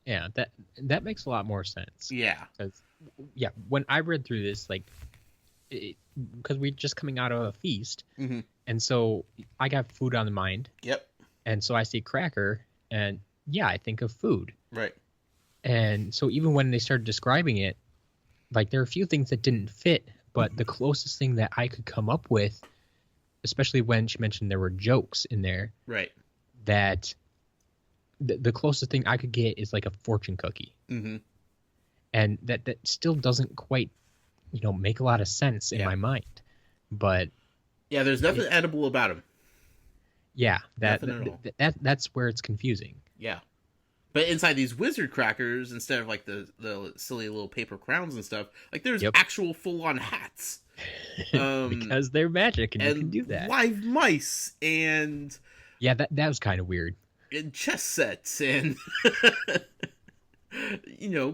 Yeah, that makes a lot more sense. yeah. 'Cause, yeah, when I read through this, like, because we're just coming out of a feast, Mm-hmm. and so I got food on the mind, Yep. and so I see cracker, and yeah, I think of food. Right. And so even when they started describing it, like there are a few things that didn't fit, but the closest thing that I could come up with, especially when she mentioned there were jokes in there, Right. that the closest thing I could get is like a fortune cookie. Mm-hmm. And that still doesn't quite, make a lot of sense in Yeah. my mind. But Yeah, there's nothing edible about them. yeah, Nothing at all. that's where it's confusing. Yeah. But inside these wizard crackers, instead of like the silly little paper crowns and stuff, like there's Yep. actual full on hats. Because they're magic and you can do that. Live mice and Yeah, that was kind of weird. chess sets and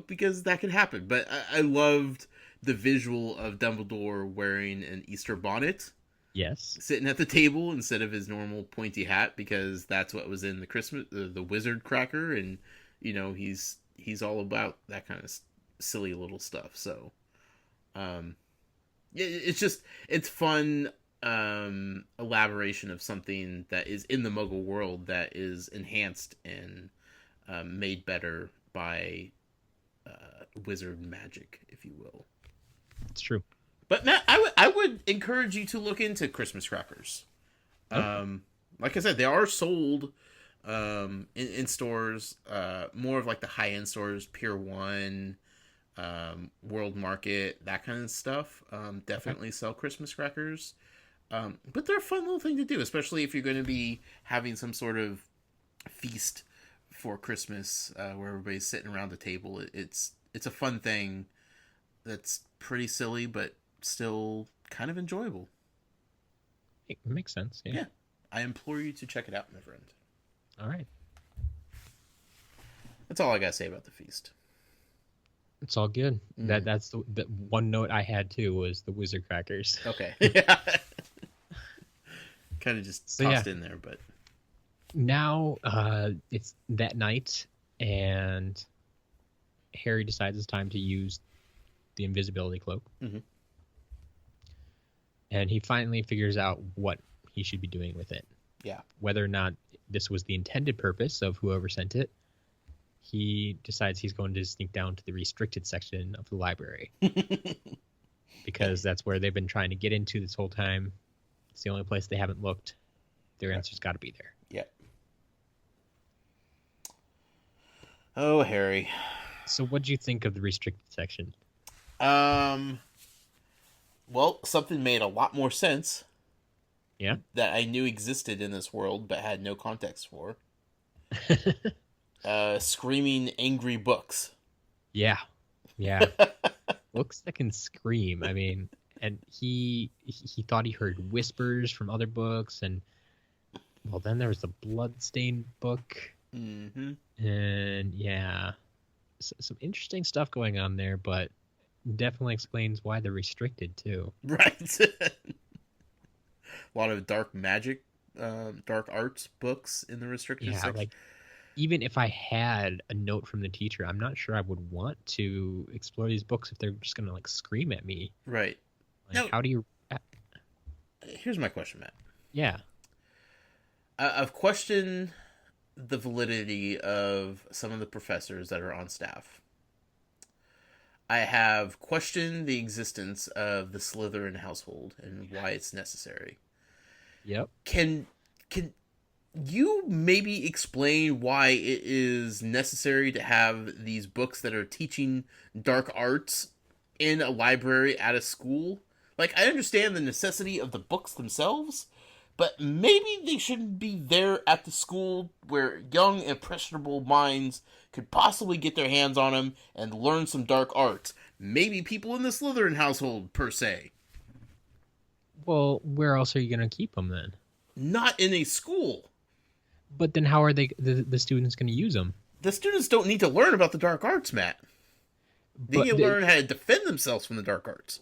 because that could happen. But I loved the visual of Dumbledore wearing an Easter bonnet, Yes. sitting at the table instead of his normal pointy hat, because that's what was in the wizard cracker, and he's all about that kind of silly little stuff. So it's fun elaboration of something that is in the Muggle world that is enhanced and made better by wizard magic, if you will. It's true. But Matt, I would encourage you to look into Christmas crackers. Okay. Like I said, they are sold in stores, more of like the high end stores, Pier 1, World Market, that kind of stuff. Definitely sell Christmas crackers. But they're a fun little thing to do, especially if you're going to be having some sort of feast for Christmas, where everybody's sitting around the table. It's a fun thing that's pretty silly, but still kind of enjoyable. It makes sense. Yeah. Yeah. I implore you to check it out, my friend. All right. That's all I gotta say about the feast. It's all good. That's the one note I had too was the wizard crackers. Okay. Yeah. Kind of just So, tossed yeah. in there, but Now it's that night, and Harry decides it's time to use the invisibility cloak. Mhm. And he finally figures out what he should be doing with it. yeah. Whether or not this was the intended purpose of whoever sent it, he decides he's going to sneak down to the restricted section of the library. Because that's where they've been trying to get into this whole time. It's the only place they haven't looked. Their answer's got to be there. Yeah. Oh, Harry. So what'd you think of the restricted section? Well, something made a lot more sense Yeah. that I knew existed in this world but had no context for. Screaming angry books. Yeah. Yeah. Books that can scream. I mean, and he thought he heard whispers from other books, and well, then there was the Bloodstained book, Mm-hmm. and yeah, some interesting stuff going on there, but definitely explains why they're restricted too. Right. A lot of dark magic, dark arts books in the restricted Yeah, section. like even if I had a note from the teacher, I'm not sure I would want to explore these books if they're just gonna like scream at me. Right. Like, Now, how do you? here's my question, Matt. Yeah. I've questioned the validity of some of the professors that are on staff. I have questioned the existence of the Slytherin household and why it's necessary. Yep. Can you maybe explain why it is necessary to have these books that are teaching dark arts in a library at a school? Like, I understand the necessity of the books themselves, but maybe they shouldn't be there at the school where young, impressionable minds could possibly get their hands on them and learn some dark arts. Maybe people in the Slytherin household, per se. Well, where else are you gonna keep them then? Not in a school. But then how are the students gonna use them? The students don't need to learn about the dark arts, Matt. They need to learn how to defend themselves from the dark arts.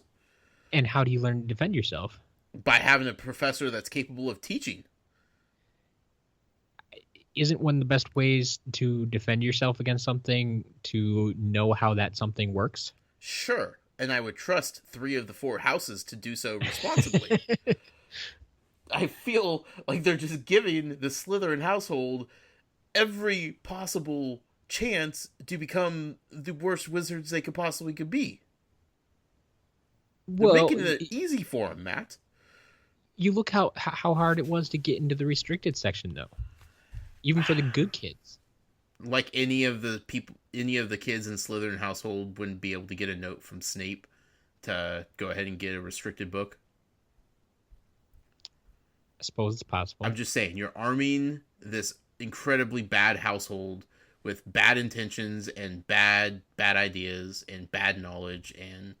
And how do you learn to defend yourself? By having a professor that's capable of teaching. Isn't one of the best ways to defend yourself against something to know how that something works? Sure, and I would trust 3 of the 4 houses to do so responsibly. I feel like they're just giving the Slytherin household every possible chance to become the worst wizards they could possibly could be. They're making it easy for them, Matt. You look how hard it was to get into the restricted section, though. Even for the good kids. Like any of the kids in Slytherin household wouldn't be able to get a note from Snape to go ahead and get a restricted book. I suppose it's possible. I'm just saying, you're arming this incredibly bad household with bad intentions and bad ideas and bad knowledge, and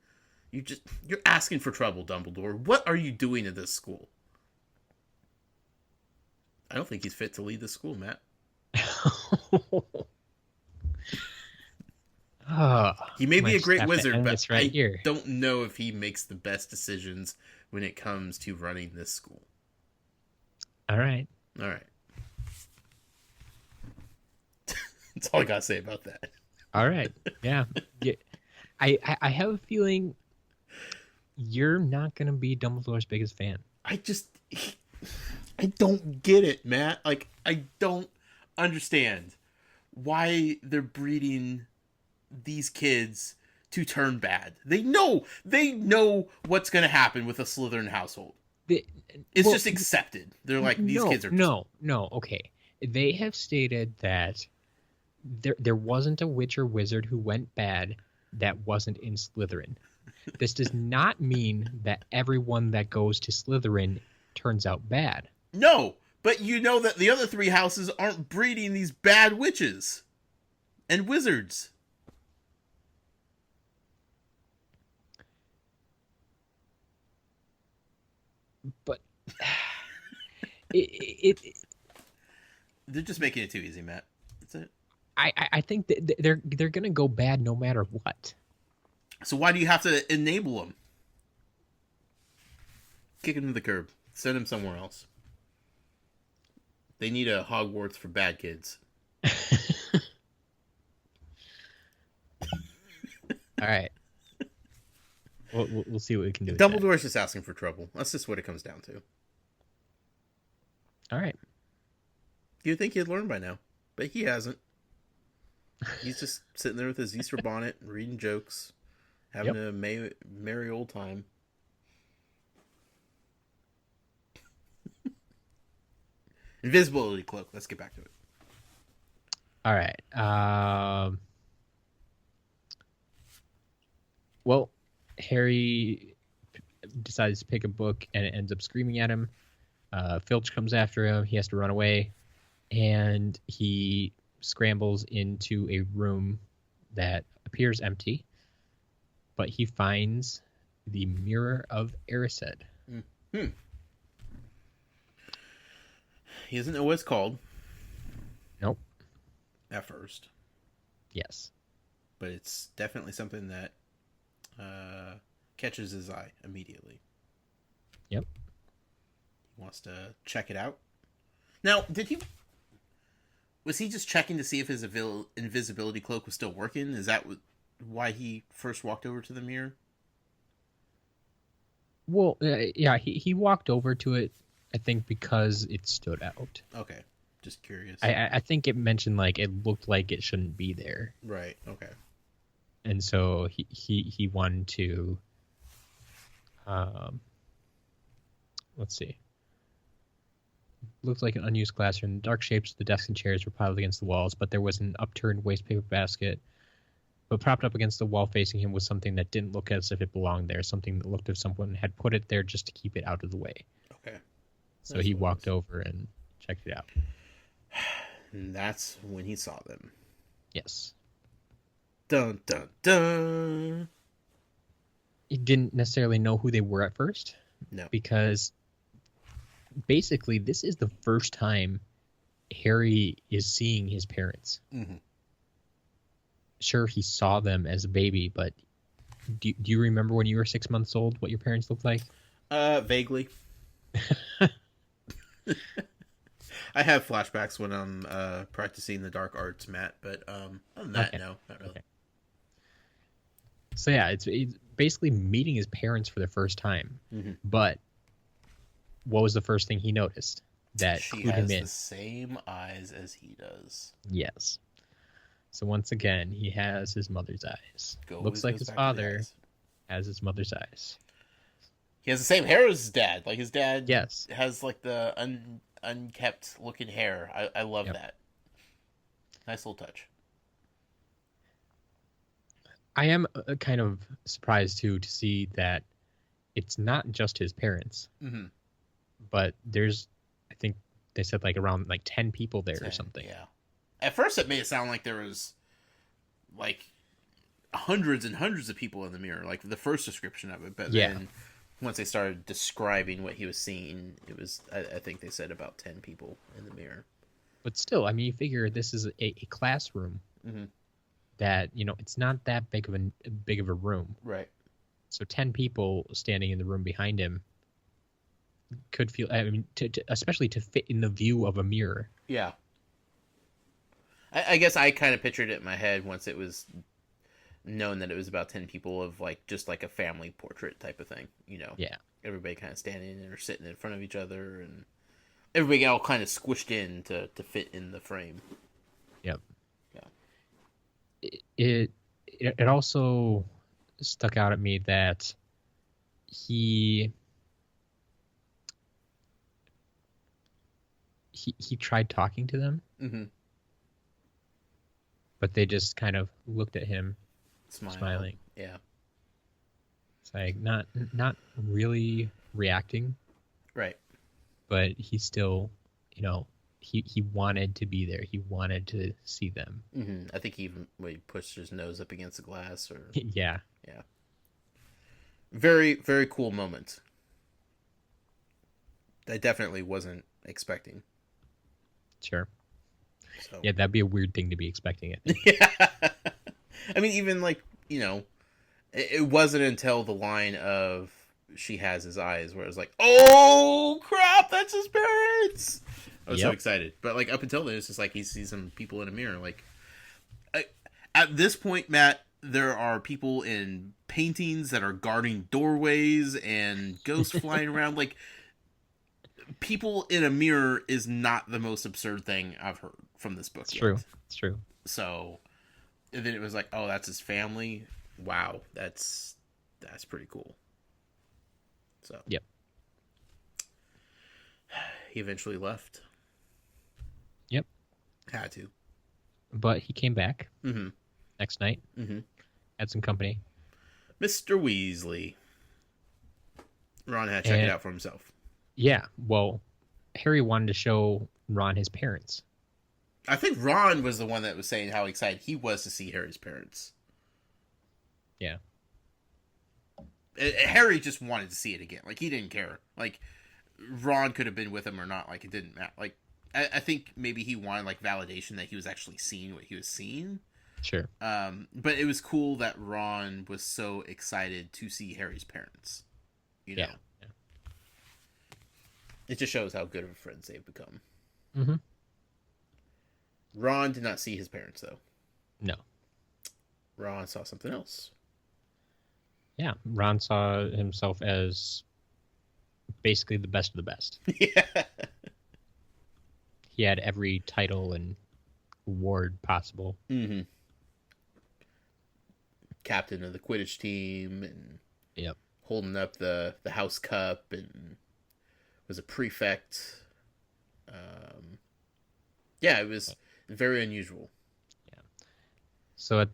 you're asking for trouble, Dumbledore. What are you doing at this school? I don't think he's fit to lead this school, Matt. He may be a great wizard, but I don't know if he makes the best decisions when it comes to running this school. All right. That's all I gotta say about that. All right. Yeah. I have a feeling you're not gonna be Dumbledore's biggest fan. I don't get it, Matt. Like, I don't understand why they're breeding these kids to turn bad. They know what's going to happen with a Slytherin household. It's just accepted. They're like, these kids are just... No, okay. They have stated that there wasn't a witch or wizard who went bad that wasn't in Slytherin. This does not mean that everyone that goes to Slytherin turns out bad. No, but you know that the other 3 houses aren't breeding these bad witches and wizards. But they're just making it too easy, Matt. That's it. I think that they're gonna go bad no matter what. So why do you have to enable them? Kick him to the curb. Send him somewhere else. They need a Hogwarts for bad kids. All right. We'll see what we can do. Dumbledore's just asking for trouble. That's just what it comes down to. All right. You'd think he'd learn by now, but he hasn't. He's just sitting there with his Easter bonnet, reading jokes, having a merry old time. Invisibility cloak. Let's get back to it. All right. Well, Harry decides to pick a book, and it ends up screaming at him. Filch comes after him. He has to run away, and he scrambles into a room that appears empty, but he finds the Mirror of Erised. Hmm. He doesn't know what it's called. Nope. At first. Yes. But it's definitely something that catches his eye immediately. Yep. He wants to check it out. Now, was he just checking to see if his invisibility cloak was still working? Is that why he first walked over to the mirror? Well, yeah, he walked over to it, I think, because it stood out. Okay. Just curious. I think it mentioned, like, it looked like it shouldn't be there. Right. Okay. And so he wanted to, let's see. Looked like an unused classroom. Dark shapes of the desks and chairs were piled against the walls, but there was an upturned waste paper basket. But propped up against the wall facing him was something that didn't look as if it belonged there, something that looked as if someone had put it there just to keep it out of the way. Okay. So he walked over and checked it out. And that's when he saw them. Yes. Dun, dun, dun. He didn't necessarily know who they were at first. No. Because basically this is the first time Harry is seeing his parents. Mm-hmm. Sure, he saw them as a baby, but do you remember when you were 6 months old what your parents looked like? Vaguely. I have flashbacks when I'm practicing the dark arts, Matt, but other than that, no, not really. Okay. So yeah, it's basically meeting his parents for the first time. Mm-hmm. But what was the first thing he noticed that She clued has him in? the same eyes as he does. Yes. So once again, he has his mother's eyes. Looks like his father has his mother's eyes. He has the same hair as his dad. Like his dad Yes. has like the unkept looking hair. I love that. Nice little touch. I am kind of surprised too to see that it's not just his parents, Mm-hmm. but there's, I think they said like around like 10 people there or something. Yeah. At first, it made it sound like there was like hundreds and hundreds of people in the mirror, like the first description of it. But then once they started describing what he was seeing, it was I think they said about 10 people in the mirror. But still, I mean, you figure this is a classroom Mm-hmm. that, you know, it's not that big of a room. Right. So 10 people standing in the room behind him could feel, I mean, especially to fit in the view of a mirror. Yeah. I guess I kind of pictured it in my head once it was known that it was about 10 people of like just like a family portrait type of thing, you know. Yeah. Everybody kind of standing or sitting in front of each other, and everybody all kind of squished in to fit in the frame. Yep. Yeah. It also stuck out at me that he tried talking to them, Mm-hmm. but they just kind of looked at him Smiling. Yeah. It's like not really reacting, Right. but he still, you know, he wanted to be there. He wanted to see them. Mm-hmm. I think he even he pushed his nose up against the glass, or Yeah. yeah. Very, very cool moment. I definitely wasn't expecting. Sure. So. Yeah, that'd be a weird thing to be expecting it. Yeah. I mean, even like, you know, it wasn't until the line of "she has his eyes" where it was like, "Oh crap, that's his parents!" I was so excited, but like up until then, it's just like he sees some people in a mirror. Like, at this point, Matt, there are people in paintings that are guarding doorways and ghosts flying around. Like, people in a mirror is not the most absurd thing I've heard from this book. It's true. It's true. So, and then it was like, oh, that's his family. Wow, that's pretty cool. So, yep. He eventually left. Yep. Had to. But he came back next night. Mm-hmm. Had some company. Mr. Weasley. Ron had to check it out for himself. Yeah. Well, Harry wanted to show Ron his parents. I think Ron was the one that was saying how excited he was to see Harry's parents. Yeah. Harry just wanted to see it again. Like, he didn't care. Like, Ron could have been with him or not. Like, it didn't matter. Like, I think maybe he wanted, like, validation that he was actually seeing what he was seeing. Sure. But it was cool that Ron was so excited to see Harry's parents. You know? Yeah. It just shows how good of friends they've become. Mm-hmm. Ron did not see his parents, though. No. Ron saw something else. Yeah, Ron saw himself as basically the best of the best. Yeah. He had every title and award possible. Mm-hmm. Captain of the Quidditch team, and Yep. holding up the house cup, and was a prefect. Yeah, it was very unusual. So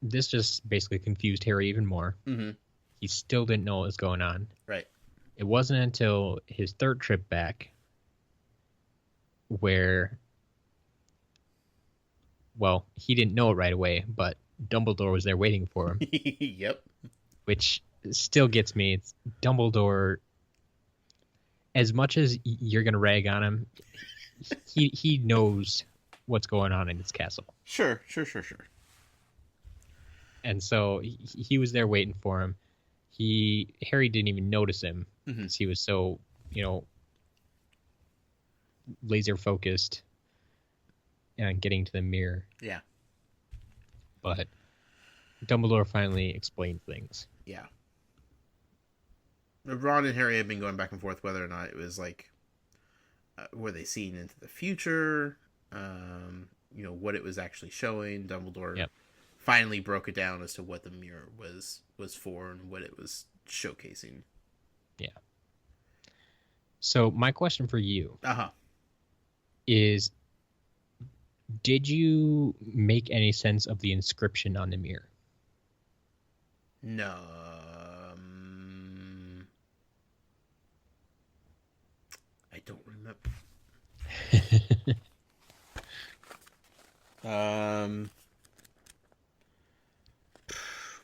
this just basically confused Harry even more. Mm-hmm. He still didn't know what was going on. Right. It wasn't until his third trip back where, well, he didn't know it right away, but Dumbledore was there waiting for him. Yep. Which still gets me. It's Dumbledore. As much as you're going to rag on him, he knows what's going on in his castle. Sure. And so he was there waiting for him. Harry didn't even notice him because he was so, laser focused on getting to the mirror. Yeah. But Dumbledore finally explained things. Yeah. Ron and Harry have been going back and forth whether or not it was like, were they seeing into the future? What it was actually showing. Dumbledore finally broke it down as to what the mirror was for and what it was showcasing. Yeah. So my question for you is, did you make any sense of the inscription on the mirror? No. I don't remember.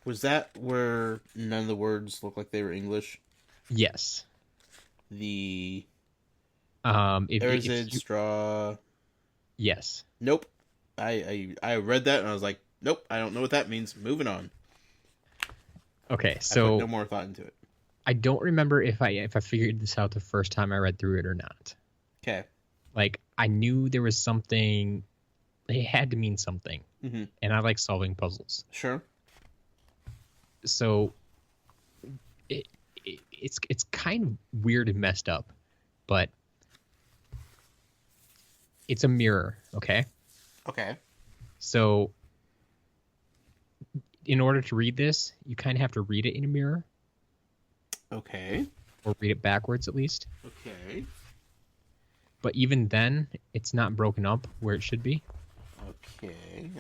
Was that where none of the words looked like they were English? Yes. The Erised, straw. Yes. Nope. I read that and I was like, nope, I don't know what that means. Moving on. Okay, I put so no more thought into it. I don't remember if I figured this out the first time I read through it or not. Okay. Like, I knew there was something. It had to mean something. Mm-hmm. And I like solving puzzles. Sure. So it's kind of weird and messed up, but it's a mirror, okay? Okay. So in order to read this, you kind of have to read it in a mirror. Okay. Or read it backwards at least. Okay. But even then, it's not broken up where it should be. Okay.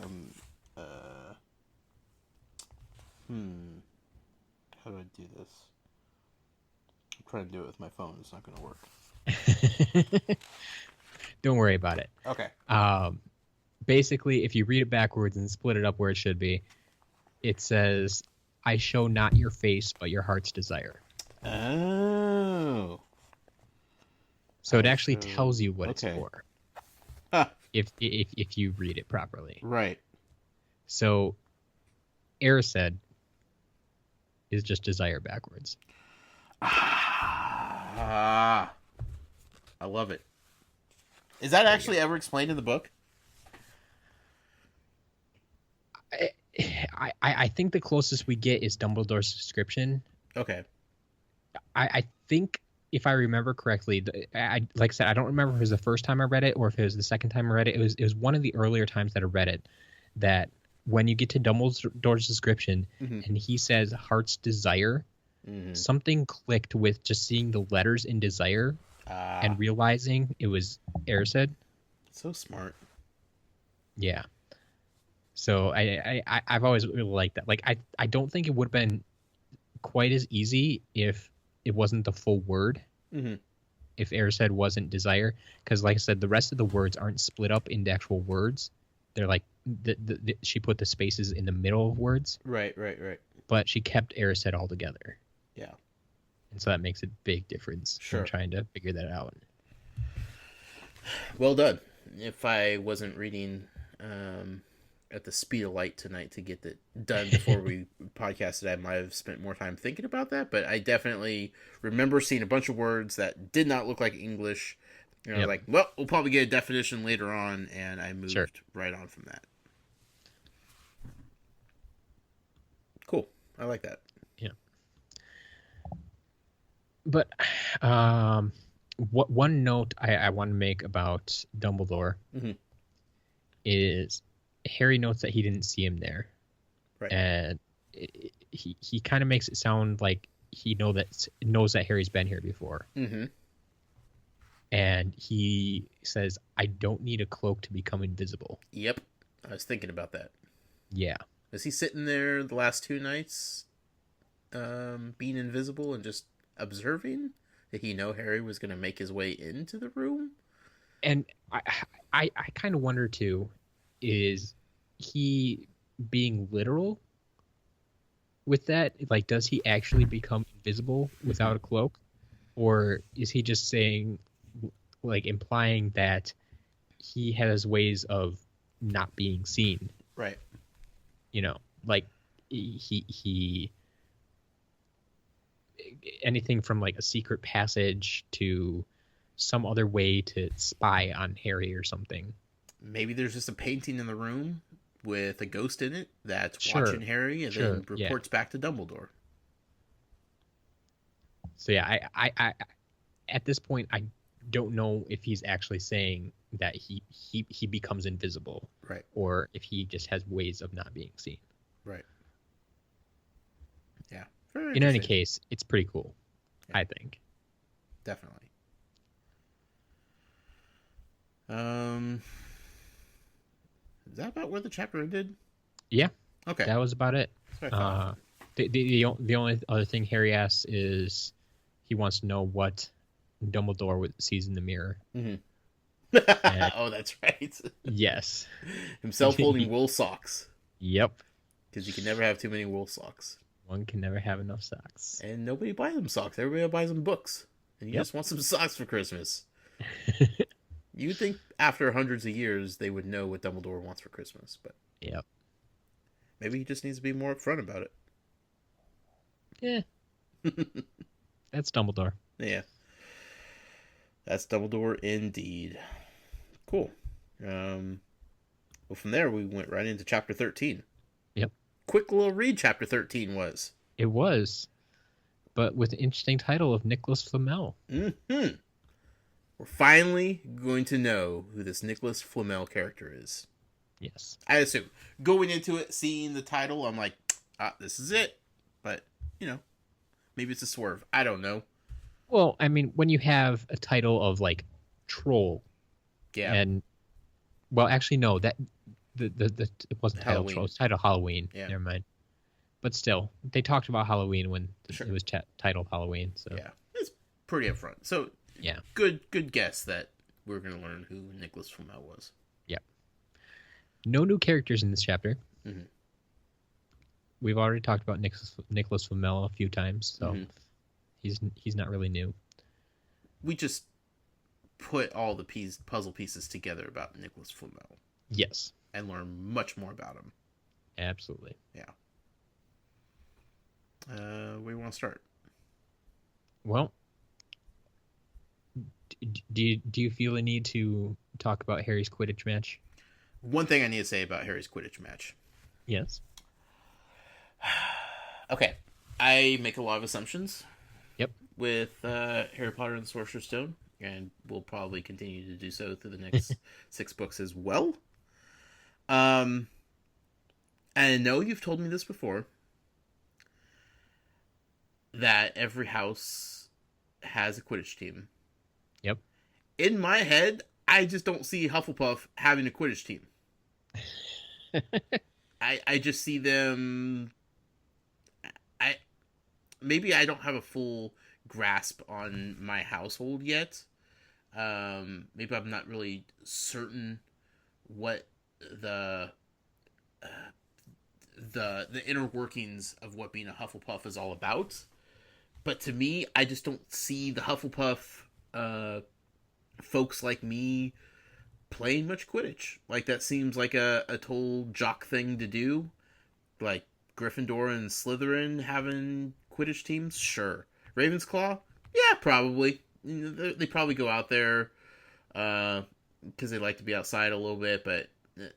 How do I do this? I'm trying to do it with my phone. It's not going to work. Don't worry about it. Okay. Basically, if you read it backwards and split it up where it should be, it says, "I show not your face, but your heart's desire." Oh. So it actually tells you what it's okay. for. Huh. If you read it properly. Right. So Erised is just desire backwards. I love it. Is that actually ever explained in the book? I think the closest we get is Dumbledore's description. Okay. I think, if I remember correctly, like I said, I don't remember if it was the first time I read it or if it was the second time I read it. It was one of the earlier times that I read it, that when you get to Dumbledore's description and he says heart's desire, something clicked with just seeing the letters in desire and realizing it was Erised. So smart. Yeah. So I've always really liked that. Like, I don't think it would have been quite as easy if it wasn't the full word. if Erised wasn't desire, because like I said, the rest of the words aren't split up into actual words. They're like she put the spaces in the middle of words, Right. but she kept Erised all together. Yeah. And so that makes a big difference Sure. when trying to figure that out. Well done. If I wasn't reading at the speed of light tonight to get it done before we podcasted, I might have spent more time thinking about that. But I definitely remember seeing a bunch of words that did not look like English. And I was like, well, we'll probably get a definition later on. And I moved right on from that. Cool. I like that. Yeah. But one note I want to make about Dumbledore is Harry notes that he didn't see him there. Right. And he kind of makes it sound like he knows that Harry's been here before. Mm-hmm. And he says, I don't need a cloak to become invisible. Yep. I was thinking about that. Yeah. Was he sitting there the last 2 nights being invisible and just observing? Did he know Harry was going to make his way into the room? And I kind of wonder, too, is he being literal with that? Like, does he actually become invisible without a cloak? Or is he just saying, like, implying that he has ways of not being seen? Right. You know, like, he anything from, like, a secret passage to some other way to spy on Harry or something. Maybe there's just a painting in the room with a ghost in it that's watching Harry and then reports back to Dumbledore. So yeah, I at this point I don't know if he's actually saying that he becomes invisible, right? Or if he just has ways of not being seen, right? Yeah. In any case, it's pretty cool. Yeah. I think. Definitely. Is that about where the chapter ended? Yeah. Okay. That was about it. The only other thing Harry asks is he wants to know what Dumbledore sees in the mirror. Mm-hmm. Oh, that's right. Yes. Himself holding wool socks. Yep. Because you can never have too many wool socks. One can never have enough socks. And nobody buys them socks. Everybody buys them books. And you just want some socks for Christmas. You'd think after hundreds of years they would know what Dumbledore wants for Christmas, but yep. Maybe he just needs to be more upfront about it. Yeah. That's Dumbledore. Yeah. That's Dumbledore indeed. Cool. Well, from there we went right into chapter 13. Yep. Quick little read chapter 13 was. It was. But with the interesting title of Nicolas Flamel. Mm-hmm. We're finally going to know who this Nicolas Flamel character is. Yes. I assume. Going into it, seeing the title, I'm like, this is it. But, maybe it's a swerve. I don't know. Well, I mean, when you have a title of, like, Troll. Yeah. And, well, actually, no. That it wasn't titled Halloween. Troll. It was titled Halloween. Yeah. Never mind. But still, they talked about Halloween when Sure. it was titled Halloween. So yeah, it's pretty upfront. So yeah, good guess that we're going to learn who Nicolas Flamel was. Yeah. No new characters in this chapter. Mm-hmm. We've already talked about Nicolas Flamel a few times, so he's not really new. We just put all the puzzle pieces together about Nicolas Flamel. Yes. And learn much more about him. Absolutely. Yeah. Where do you want to start? Well, do you feel a need to talk about Harry's Quidditch match? One thing I need to say about Harry's Quidditch match. Yes. Okay. I make a lot of assumptions. Yep. With Harry Potter and the Sorcerer's Stone, and we'll probably continue to do so through the next 6 books as well. And I know you've told me this before, that every house has a Quidditch team. Yep. In my head, I just don't see Hufflepuff having a Quidditch team. I just see them... Maybe I don't have a full grasp on my household yet. Maybe I'm not really certain what the the inner workings of what being a Hufflepuff is all about. But to me, I just don't see the Hufflepuff folks like me playing much Quidditch. Like, that seems like a total jock thing to do. Like, Gryffindor and Slytherin having Quidditch teams? Sure. Ravensclaw? Yeah, probably. They probably go out there because they like to be outside a little bit, but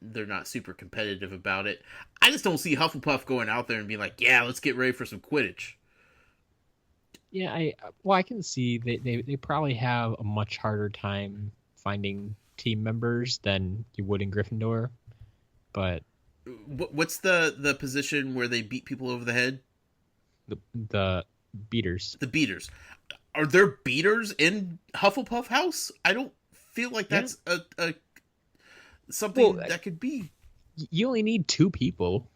they're not super competitive about it. I just don't see Hufflepuff going out there and being like, yeah, let's get ready for some Quidditch. Yeah, I can see they probably have a much harder time finding team members than you would in Gryffindor. But what's the position where they beat people over the head? The beaters. The beaters. Are there beaters in Hufflepuff House? I don't feel like that's a something that could be. You only need 2 people.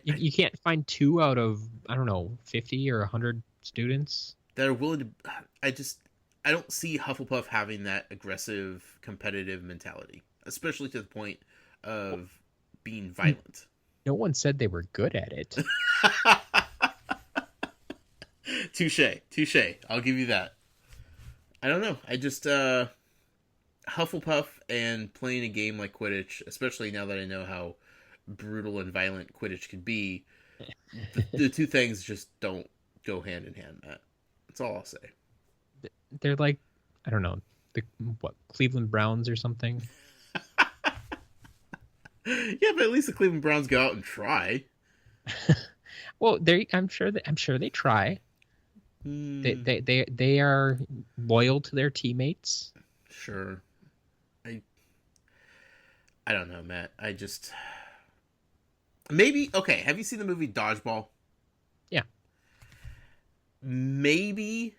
You can't find 2 out of, I don't know, 50 or 100 students that are willing to. I don't see Hufflepuff having that aggressive, competitive mentality, especially to the point of being violent. No one said they were good at it. Touche. I'll give you that. I don't know. I just Hufflepuff and playing a game like Quidditch, especially now that I know how brutal and violent Quidditch can be, the two things just don't go hand in hand, Matt. That's all I'll say. They're like, I don't know, Cleveland Browns or something. Yeah, but at least the Cleveland Browns go out and try. Well, I'm sure they try. They are loyal to their teammates. Sure. I don't know, Matt. Maybe, okay, have you seen the movie Dodgeball? Yeah. Maybe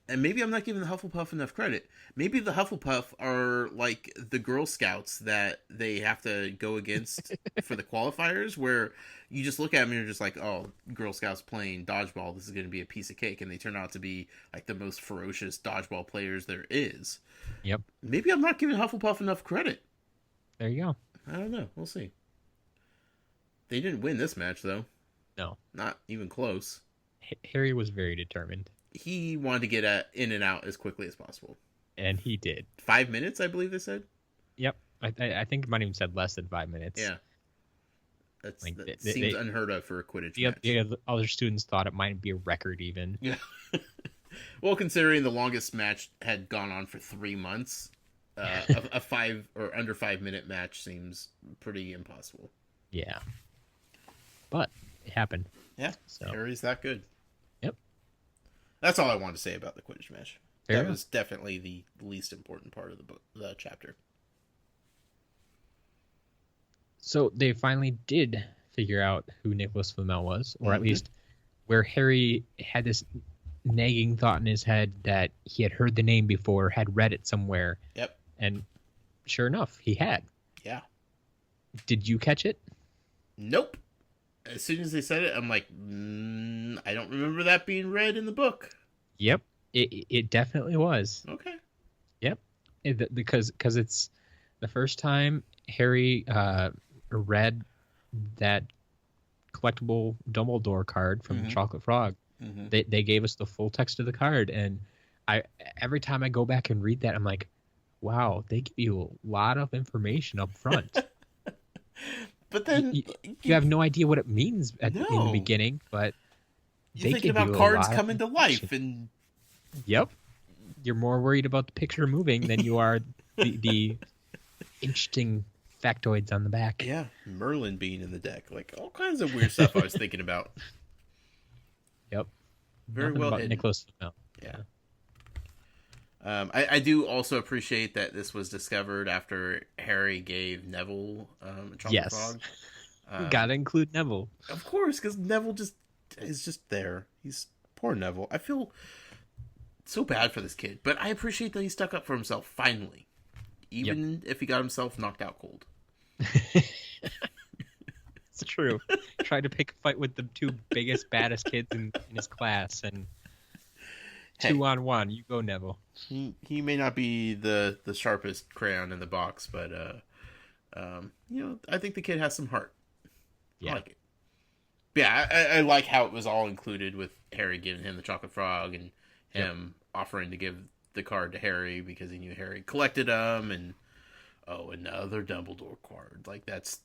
I'm not giving the Hufflepuff enough credit. Maybe the Hufflepuff are like the Girl Scouts that they have to go against for the qualifiers, where you just look at them and you're just like, oh, Girl Scouts playing dodgeball, this is going to be a piece of cake, and they turn out to be like the most ferocious dodgeball players there is. Yep. Maybe I'm not giving Hufflepuff enough credit. There you go. I don't know. We'll see. They didn't win this match, though. No. Not even close. Harry was very determined. He wanted to get in and out as quickly as possible. And he did. 5 minutes, I believe they said? Yep. I think it might even said less than 5 minutes. Yeah. That seems unheard of for a Quidditch match. The other students thought it might be a record even. Yeah. Well, considering the longest match had gone on for 3 months, a 5 or under 5 minute match seems pretty impossible. Yeah. But it happened. Yeah. So Harry's that good. Yep. That's all I wanted to say about the Quidditch match. Fair that was definitely the least important part of the chapter. So they finally did figure out who Nicolas Flamel was, or at least where Harry had this nagging thought in his head that he had heard the name before, had read it somewhere. Yep. And sure enough, he had. Yeah. Did you catch it? Nope. As soon as they said it, I'm like, I don't remember that being read in the book. Yep. It definitely was. Okay. Yep. Because it's the first time Harry read that collectible Dumbledore card from the Chocolate Frog. Mm-hmm. They gave us the full text of the card, and every time I go back and read that, I'm like, wow, they give you a lot of information up front. But then you have no idea what it means in the beginning, but you're thinking about cards coming to life, and yep, you're more worried about the picture moving than you are the interesting factoids on the back. Yeah, Merlin being in the deck, like all kinds of weird stuff I was thinking about. Yep, very nothing well about Nicolas Flamel. Yeah. I do also appreciate that this was discovered after Harry gave Neville a chocolate frog. Gotta include Neville. Of course, because Neville is just there. He's poor Neville. I feel so bad for this kid, but I appreciate that he stuck up for himself finally, even if he got himself knocked out cold. It's true. Tried to pick a fight with the 2 biggest, baddest kids in his class, and Hey, 2-on-1. You go, Neville. he may not be the sharpest crayon in the box, but I think the kid has some heart. I Yeah. like it. But yeah, I like how it was all included with Harry giving him the chocolate frog and him offering to give the card to Harry because he knew Harry collected them, and another Dumbledore card. Like that's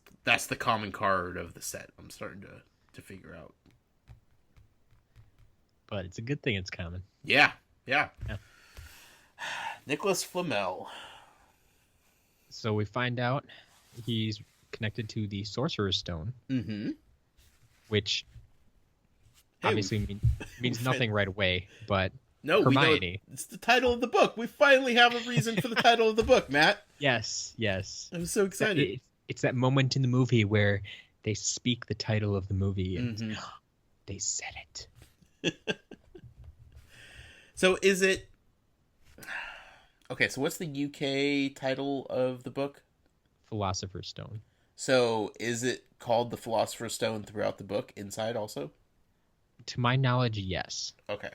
the common card of the set. I'm starting to figure out. But it's a good thing it's common. Yeah. Yeah. Nicolas Flamel. So we find out he's connected to the Sorcerer's Stone, Mm-hmm. which Hey, obviously means nothing right away, but No, Hermione. we know it's the title of the book. We finally have a reason for the title of the book, Matt. Yes. I'm so excited. It's that moment in the movie where they speak the title of the movie and Mhm. they said it. So is it okay? So what's the UK title of the book? Philosopher's Stone. So is it called the Philosopher's Stone throughout the book? Inside also? To my knowledge, yes. Okay.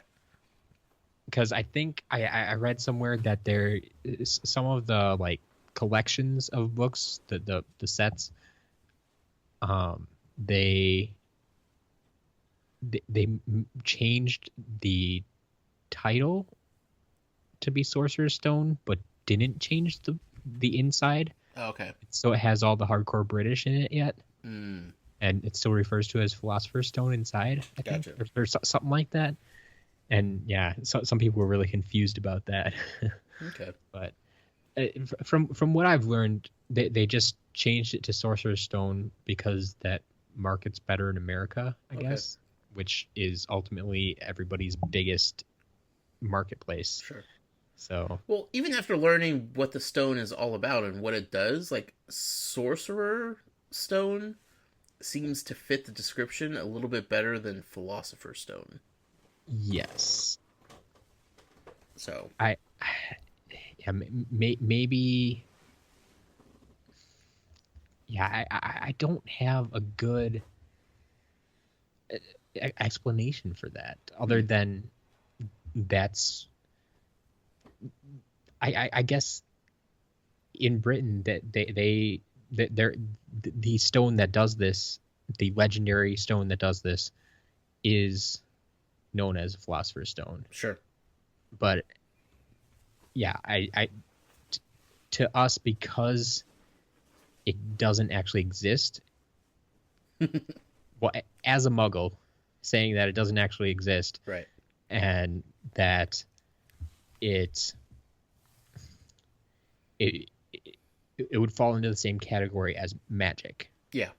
Because I think I read somewhere that there is some of the like collections of books, the sets, they changed the title to be Sorcerer's Stone, but didn't change the inside. Oh, okay. So it has all the hardcore British in it yet, Mm. and it still refers to as Philosopher's Stone inside. I think, Gotcha. or something like that. And yeah, some people were really confused about that. Okay. But from what I've learned, they just changed it to Sorcerer's Stone because that markets better in America, I guess, which is ultimately everybody's biggest marketplace. Sure. So Well, even after learning what the stone is all about and what it does, like Sorcerer Stone seems to fit the description a little bit better than Philosopher's Stone. yes, So yeah, maybe. Yeah, I don't have a good explanation for that other than that's I guess in Britain that they're the stone that does this, the legendary stone that does this, is known as Philosopher's Stone. sure. But yeah, to us, because it doesn't actually exist. Well, as a Muggle, saying that it doesn't actually exist, Right. and that it would fall into the same category as magic, Yeah.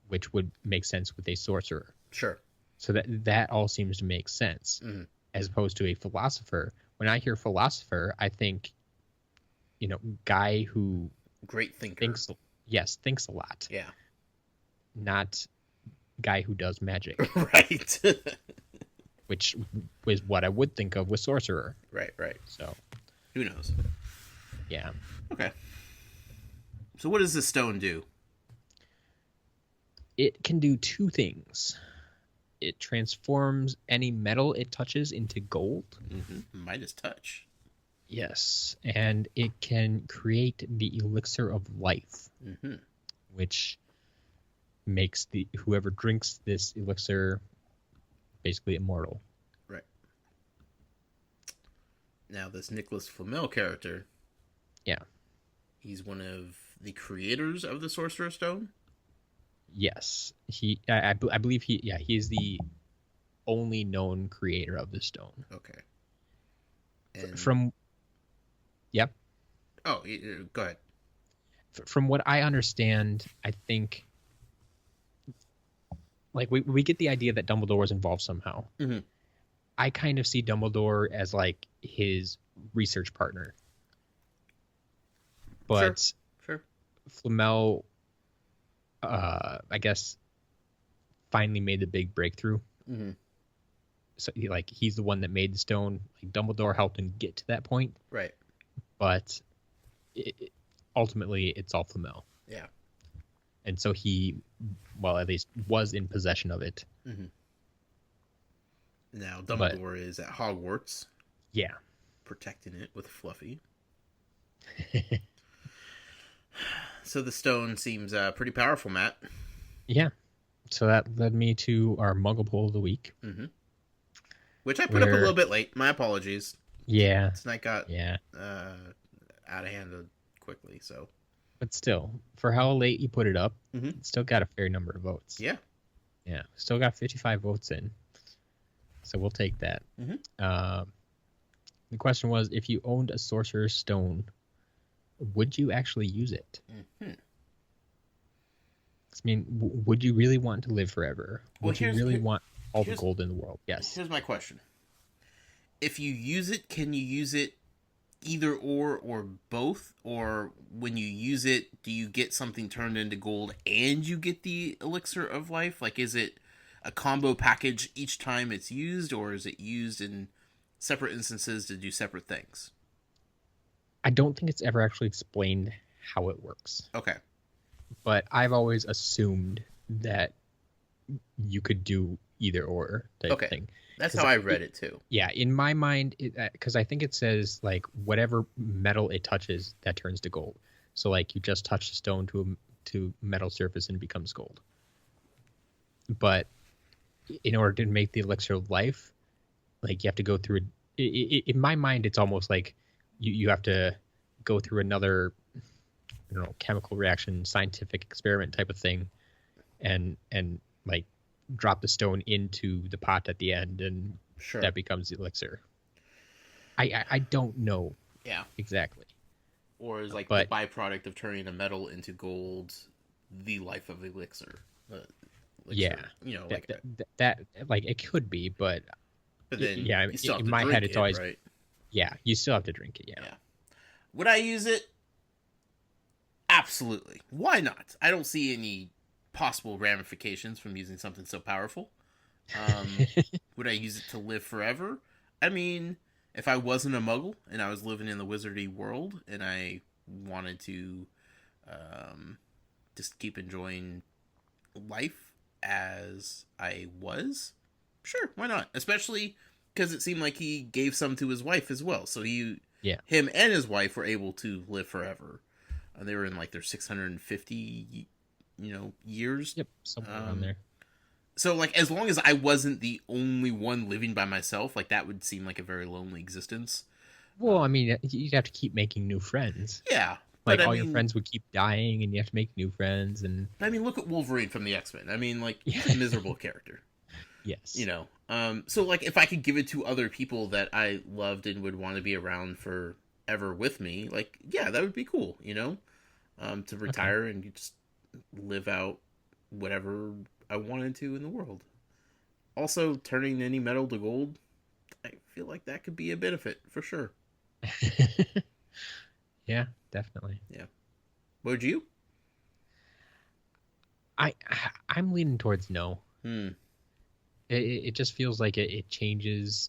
which would make sense with a sorcerer. Sure. So that all seems to make sense, Mhm. as opposed to a philosopher. When I hear philosopher, I think, guy who Great thinker. thinks a lot, Yeah. not guy who does magic, Right. which was what I would think of with sorcerer. Right. So Who knows? yeah, Okay. So what does this stone do? it can do two things. It transforms any metal it touches into gold. Mm-hmm. Midas touch. Yes, and it can create the elixir of life, Mm-hmm. which makes whoever drinks this elixir basically immortal. Right. Now, this Nicolas Flamel character. Yeah. He's one of the creators of the Sorcerer's Stone. Yes, I believe he is the only known creator of the stone. Okay. And... From yep. Oh, go ahead. From what I understand, I think like we get the idea that Dumbledore was involved somehow. Mm-hmm. I kind of see Dumbledore as like his research partner. But Sure. Flamel, I guess, finally made the big breakthrough. Mm-hmm. So he's the one that made the stone. Like Dumbledore helped him get to that point. Right. But ultimately, it's all Flamel. Yeah. And so he, well, at least was in possession of it. Mm-hmm. Now, Dumbledore is at Hogwarts. Yeah. protecting it with Fluffy. So the stone seems pretty powerful, Matt. Yeah. So that led me to our Muggle poll of the week. Mm-hmm. Which I put up a little bit late. My apologies. Yeah. Tonight got Yeah. out of hand quickly, so. But still, for how late you put it up, Mm-hmm. it still got a fair number of votes. Yeah. Yeah. Still got 55 votes in. So we'll take that. Mm-hmm. The question was, if you owned a Sorcerer's Stone, would you actually use it? Mm-hmm. I mean, would you really want to live forever? Would you really want all the here's- gold in the world? Yes. Here's my question. If you use it, can you use it either or both? Or when you use it, do you get something turned into gold and you get the elixir of life? Like, is it a combo package each time it's used, or is it used in separate instances to do separate things? I don't think it's ever actually explained how it works. Okay. But I've always assumed that you could do either or type thing. That's how I read it too. Yeah, in my mind, because I think it says like whatever metal it touches, that turns to gold. So like you just touch the stone to metal surface and it becomes gold. But in order to make the elixir of life, like you have to go through. In my mind, it's almost like you have to go through another, I don't know, chemical reaction, scientific experiment type of thing, and like drop the stone into the pot at the end, and that becomes the elixir. I don't know. Yeah. Exactly. Or is like the byproduct of turning a metal into gold the life of elixir? Yeah. You know, that like it could be, but then yeah, you still have in to my drink head it's always right? Yeah, you still have to drink it. Yeah. Would I use it? Absolutely. Why not? I don't see any possible ramifications from using something so powerful. Would I use it to live forever? I mean, if I wasn't a muggle and I was living in the wizardy world and I wanted to just keep enjoying life as I was, sure, why not? Especially because it seemed like he gave some to his wife as well. So him and his wife were able to live forever. They were in like their 650, years. Yep, somewhere around there. So like, as long as I wasn't the only one living by myself, like that would seem like a very lonely existence. Well, I mean, you'd have to keep making new friends. Yeah. Like all your friends would keep dying, and you have to make new friends. And I mean, look at Wolverine from the X-Men. I mean, like, he's a miserable character. Yes. So like, if I could give it to other people that I loved and would want to be around forever with me, like, yeah, that would be cool. To retire and just live out whatever I wanted to in the world. Also, turning any metal to gold, I feel like that could be a benefit for sure. Yeah, definitely. Yeah. Would you? I'm leaning towards no. It just feels like it changes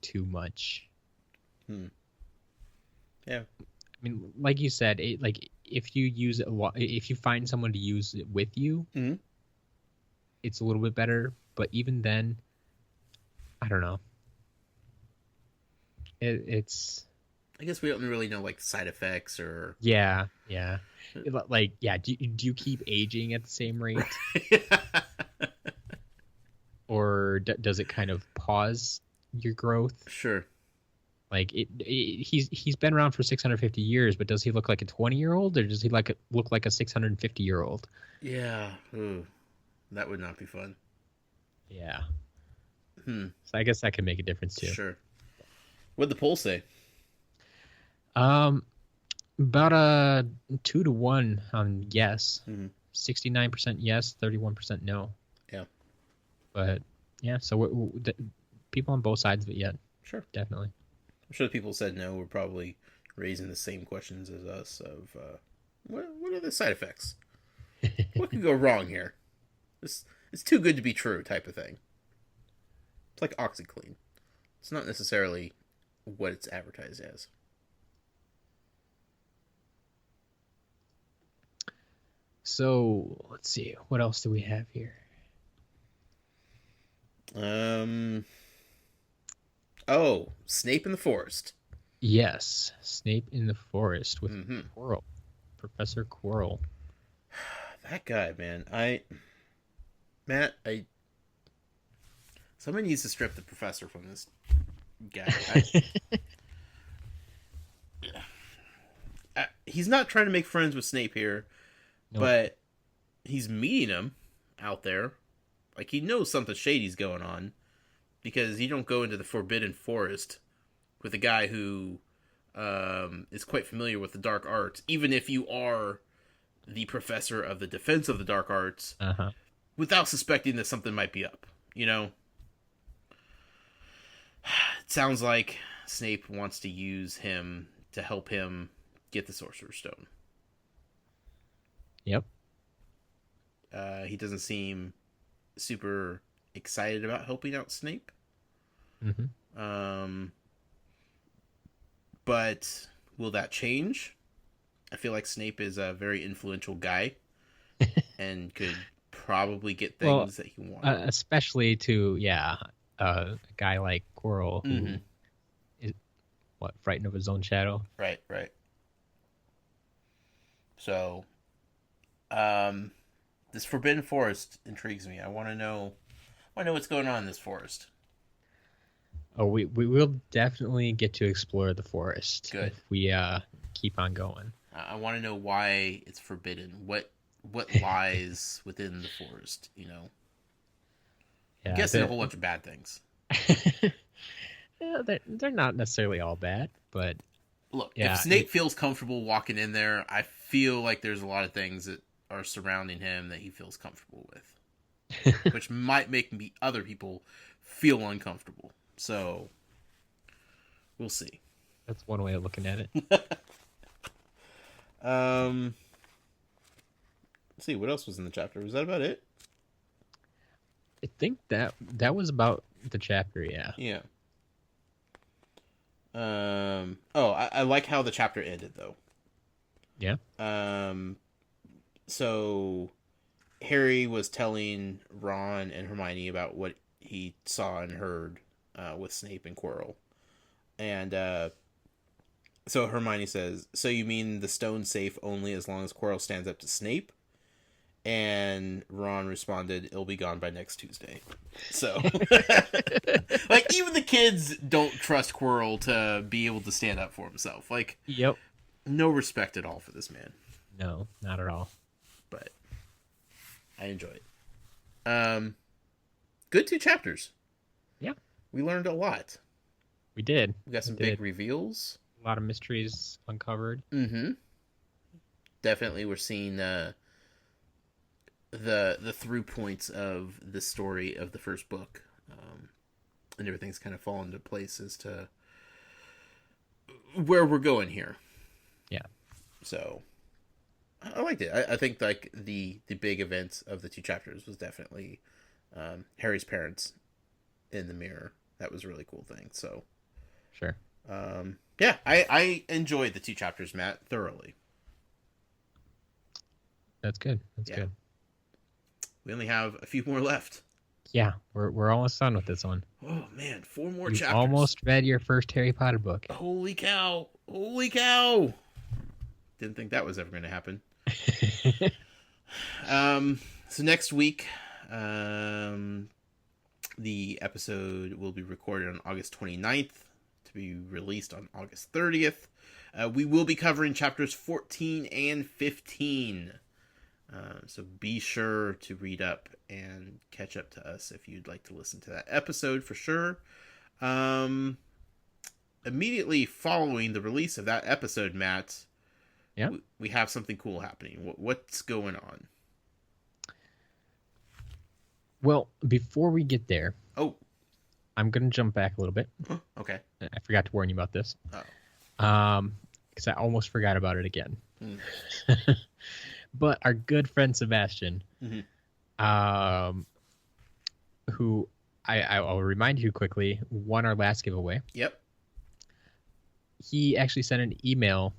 too much. Yeah. I mean, like you said, like if you use it if you find someone to use it with you, it's a little bit better. But even then, I don't know. It's. I guess we don't really know like side effects or. Yeah. Like, yeah. Do you keep aging at the same rate? Or does it kind of pause your growth? Sure. Like he's been around for 650 years, but does he look like a 20-year-old, or does he look like a 650-year-old? Yeah. Ooh, that would not be fun. Yeah. So I guess that could make a difference too. Sure. What'd the poll say? About a 2-1 on yes. 69% yes, 31% no. Yeah. But yeah, so people on both sides of it yet. Sure. Definitely. I'm sure the people who said no were probably raising the same questions as us of what are the side effects? What could go wrong here? It's too good to be true type of thing. It's like OxyClean. It's not necessarily what it's advertised as. So let's see, what else do we have here? Oh, Snape in the Forest. Yes, Snape in the Forest with Mm-hmm. Quirrell, Professor Quirrell. That guy, man. Matt, someone needs to strip the professor from this guy. He's not trying to make friends with Snape here, Nope. but he's meeting him out there. Like, he knows something shady's going on, because you don't go into the Forbidden Forest with a guy who is quite familiar with the dark arts, even if you are the professor of the defense of the dark arts, without suspecting that something might be up, you know? It sounds like Snape wants to use him to help him get the Sorcerer's Stone. Yep. He doesn't seem super excited about helping out Snape. Mm-hmm. But will that change? I feel like Snape is a very influential guy and could probably get things that he wanted. Especially to, a guy like Quirrell, who is, frightened of his own shadow? Right. So, this Forbidden Forest intrigues me. I want to know what's going on in this forest. Oh, we will definitely get to explore the forest. Good. If we keep on going. I want to know why it's forbidden. What lies within the forest, you know? Yeah, I'm guessing a whole bunch of bad things. Yeah, they're not necessarily all bad, but Look, yeah, if Snape feels comfortable walking in there, I feel like there's a lot of things that are surrounding him that he feels comfortable with, which might make other people feel uncomfortable. So, we'll see. That's one way of looking at it. Let's see, what else was in the chapter? Was that about it? I think that was about the chapter, yeah. Yeah. I like how the chapter ended, though. Yeah. So Harry was telling Ron and Hermione about what he saw and heard with Snape and Quirrell. And so Hermione says, "So you mean the stone's safe only as long as Quirrell stands up to Snape?" And Ron responded, "It'll be gone by next Tuesday." So, like, even the kids don't trust Quirrell to be able to stand up for himself. Like, Yep. no respect at all for this man. No, not at all. But I enjoy it. Good 2 chapters. Yeah. We learned a lot. We did. We got some big reveals. A lot of mysteries uncovered. Mm-hmm. Definitely, we're seeing the through points of the story of the first book, and everything's kind of fallen into place as to where we're going here. Yeah. So I liked it. I think like the big event of the 2 chapters was definitely Harry's parents in the mirror. That was a really cool thing. So Sure. Yeah, I enjoyed the 2 chapters, Matt, thoroughly. That's good. That's good. We only have a few more left. Yeah, we're almost done with this one. Oh man, 4 more You chapters. almost read your first Harry Potter book. Holy cow! Holy cow! Didn't think that was ever going to happen. So next week, the episode will be recorded on August 29th to be released on August 30th. We will be covering chapters 14 and 15. So be sure to read up and catch up to us if you'd like to listen to that episode for sure. Immediately following the release of that episode, Matt, we have something cool happening. What's going on? Well, before we get there, I'm going to jump back a little bit. Okay. I forgot to warn you about this. Oh. Because I almost forgot about it again. But our good friend Sebastian, who I'll remind you quickly, won our last giveaway. Yep. He actually sent an email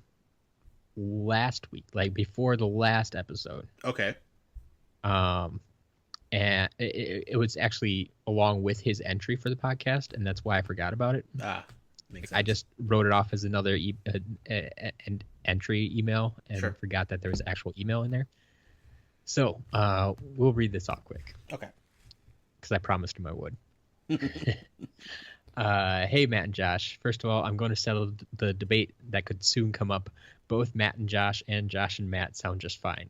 last week, like before the last episode. Okay. And and it was actually along with his entry for the podcast, and that's why I forgot about it. Makes sense. I just wrote it off as another an entry email and Sure. forgot that there was actual email in there. So we'll read this off quick. Okay. Because I promised him I would. Hey, Matt and Josh. First of all, I'm going to settle the debate that could soon come up. Both Matt and Josh and Matt sound just fine.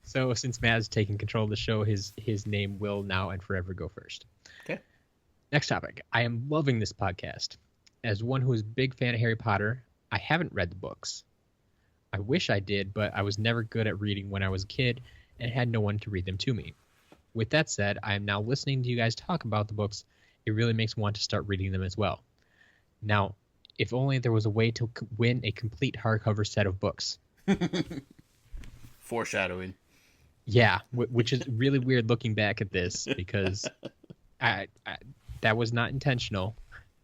So since Matt has taken control of the show, his name will now and forever go first. Okay. Next topic. I am loving this podcast. As one who is a big fan of Harry Potter, I haven't read the books. I wish I did, but I was never good at reading when I was a kid and had no one to read them to me. With that said, I am now listening to you guys talk about the books. It really makes me want to start reading them as well. Now, if only there was a way to win a complete hardcover set of books. Foreshadowing. Yeah, which is really weird looking back at this because I that was not intentional,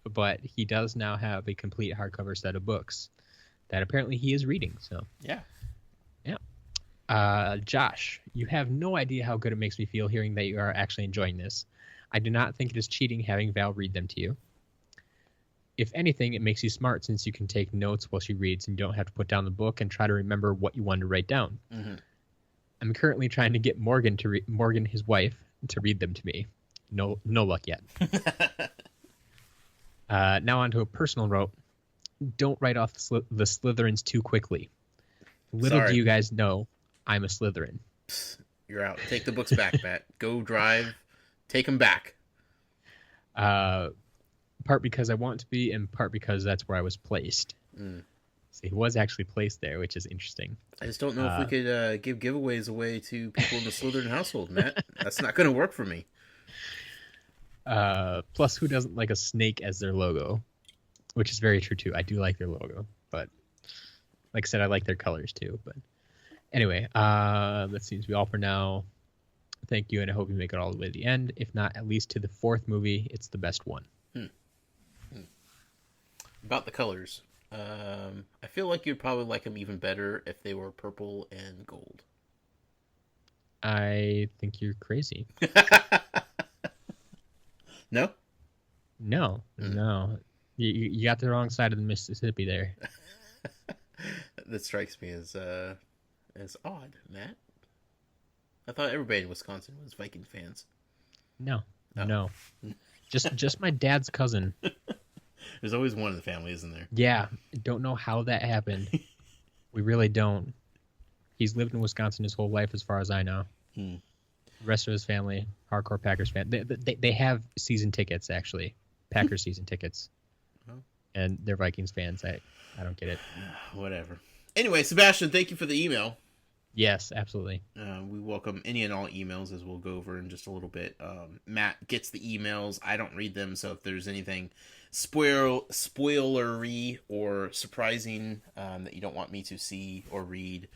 but he does now have a complete hardcover set of books that apparently he is reading. So Yeah. Josh, you have no idea how good it makes me feel hearing that you are actually enjoying this. I do not think it is cheating having Val read them to you. If anything, it makes you smart since you can take notes while she reads and you don't have to put down the book and try to remember what you wanted to write down. Mm-hmm. I'm currently trying to get Morgan, his wife, to read them to me. No luck yet. Now on to a personal note. Don't write off the Slytherins too quickly. Little Sorry. do you guys know, I'm a Slytherin. You're out. Take the books back, Matt. Go drive. Take them back. Part because I want to be, and part because that's where I was placed. So he was actually placed there, which is interesting. I just don't know if we could give giveaways away to people in the Slytherin household, Matt. That's not going to work for me. Plus, who doesn't like a snake as their logo? Which is very true, too. I do like their logo, but like I said, I like their colors, too. But anyway, that seems to be all for now. Thank you, and I hope you make it all the way to the end. If not, at least to the 4th movie, it's the best one. About the colors. I feel like you'd probably like them even better if they were purple and gold. I think you're crazy. No? No. You got the wrong side of the Mississippi there. That strikes me as odd, Matt. I thought everybody in Wisconsin was Viking fans. No. Oh. No. Just my dad's cousin. There's always one in the family, isn't there? Yeah, don't know how that happened. We really don't. He's lived in Wisconsin his whole life, as far as I know. The rest of his family, hardcore Packers fan. They have season tickets, actually. Packers season tickets. Oh. And they're Vikings fans. I don't get it. Whatever. Anyway, Sebastian, thank you for the email. Yes, absolutely. We welcome any and all emails, as we'll go over in just a little bit. Matt gets the emails. I don't read them, so if there's anything spoilery or surprising that you don't want me to see or read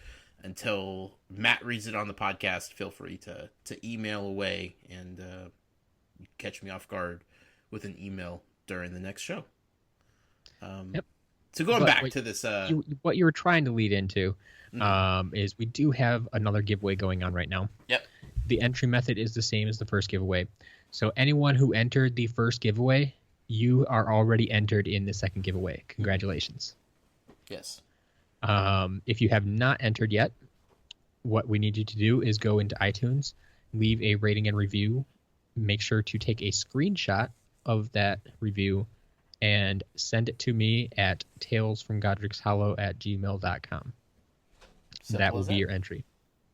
until Matt reads it on the podcast, feel free to email away and catch me off guard with an email during the next show. Yep. So going back to this... what you were trying to lead into is we do have another giveaway going on right now. Yep. The entry method is the same as the first giveaway. So anyone who entered the first giveaway, you are already entered in the second giveaway. Congratulations. Yes. If you have not entered yet, what we need you to do is go into iTunes, leave a rating and review. Make sure to take a screenshot of that review and send it to me at talesfromgodricshollow@gmail.com. That will be your entry.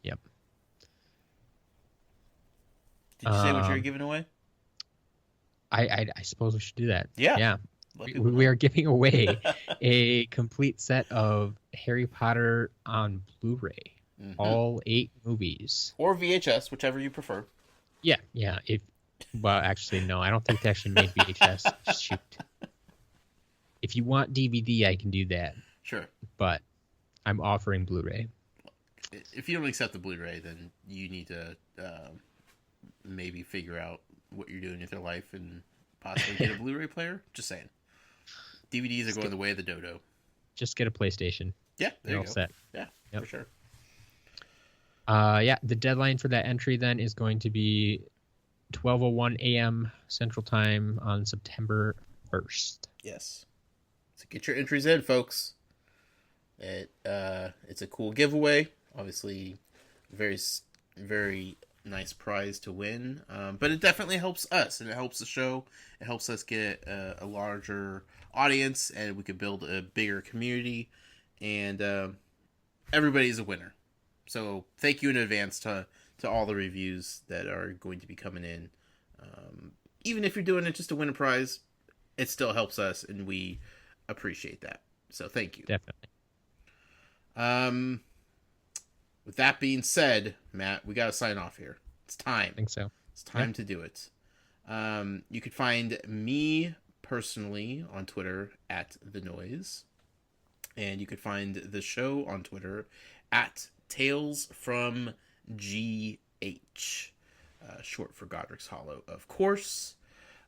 Yep. Did you say what you were giving away? I suppose we should do that. Yeah. Yeah. We are giving away a complete set of Harry Potter on Blu-ray. All 8 movies. Or VHS, whichever you prefer. Yeah. Well, actually, no. I don't think they actually made VHS. Shoot. If you want DVD, I can do that. Sure. But I'm offering Blu-ray. If you don't accept the Blu-ray, then you need to maybe figure out what you're doing with your life and possibly get a Blu-ray player. Just saying. DVDs are going the way of the dodo. Just get a PlayStation. Yeah, there You're you all go. set. Yeah, Yep. for sure. Yeah, the deadline for that entry then is going to be 12:01 a.m. Central Time on September 1st. Yes. So get your entries in, folks. It's a cool giveaway. Obviously, very very nice prize to win. But it definitely helps us, and it helps the show. It helps us get a larger audience, and we could build a bigger community. And everybody's a winner. So thank you in advance to all the reviews that are going to be coming in. Even if you're doing it just to win a prize, it still helps us, and we appreciate that. So thank you. Definitely. With that being said, Matt, we got to sign off here. It's time. I think so. It's time to do it. You could find me personally on Twitter at The Noise. And you could find the show on Twitter at Tales from GH. Short for Godric's Hollow, of course.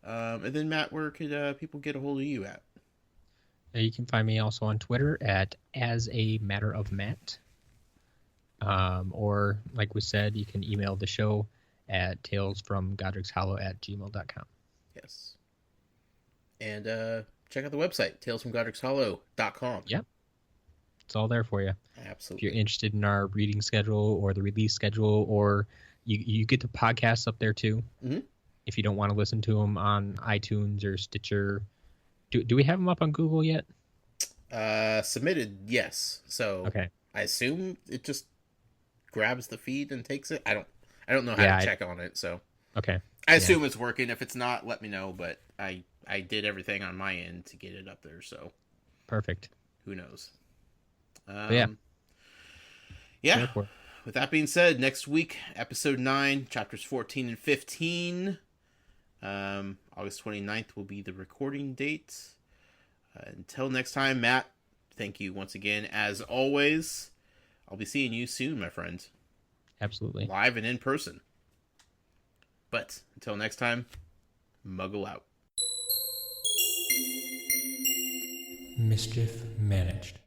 And then, Matt, where could people get a hold of you at? You can find me also on Twitter at As a Matter of Matt. Or, like we said, you can email the show at talesfromgodricshollow@gmail.com. Yes. And check out the website, talesfromgodricshollow.com. Yep. It's all there for you. Absolutely. If you're interested in our reading schedule or the release schedule, or you get the podcasts up there too. Mm-hmm. If you don't want to listen to them on iTunes or Stitcher. Do we have them up on Google yet? Submitted, yes. So okay. I assume it just grabs the feed and takes it. I don't know how to check on it, so okay. I assume it's working. If it's not, let me know. But I did everything on my end to get it up there, so perfect. Who knows? Yeah. With that being said, next week, episode 9, chapters 14 and 15. August 29th will be the recording date. Until next time, Matt, thank you once again. As always, I'll be seeing you soon, my friend. Absolutely. Live and in person. But until next time, Muggle out. Mischief managed.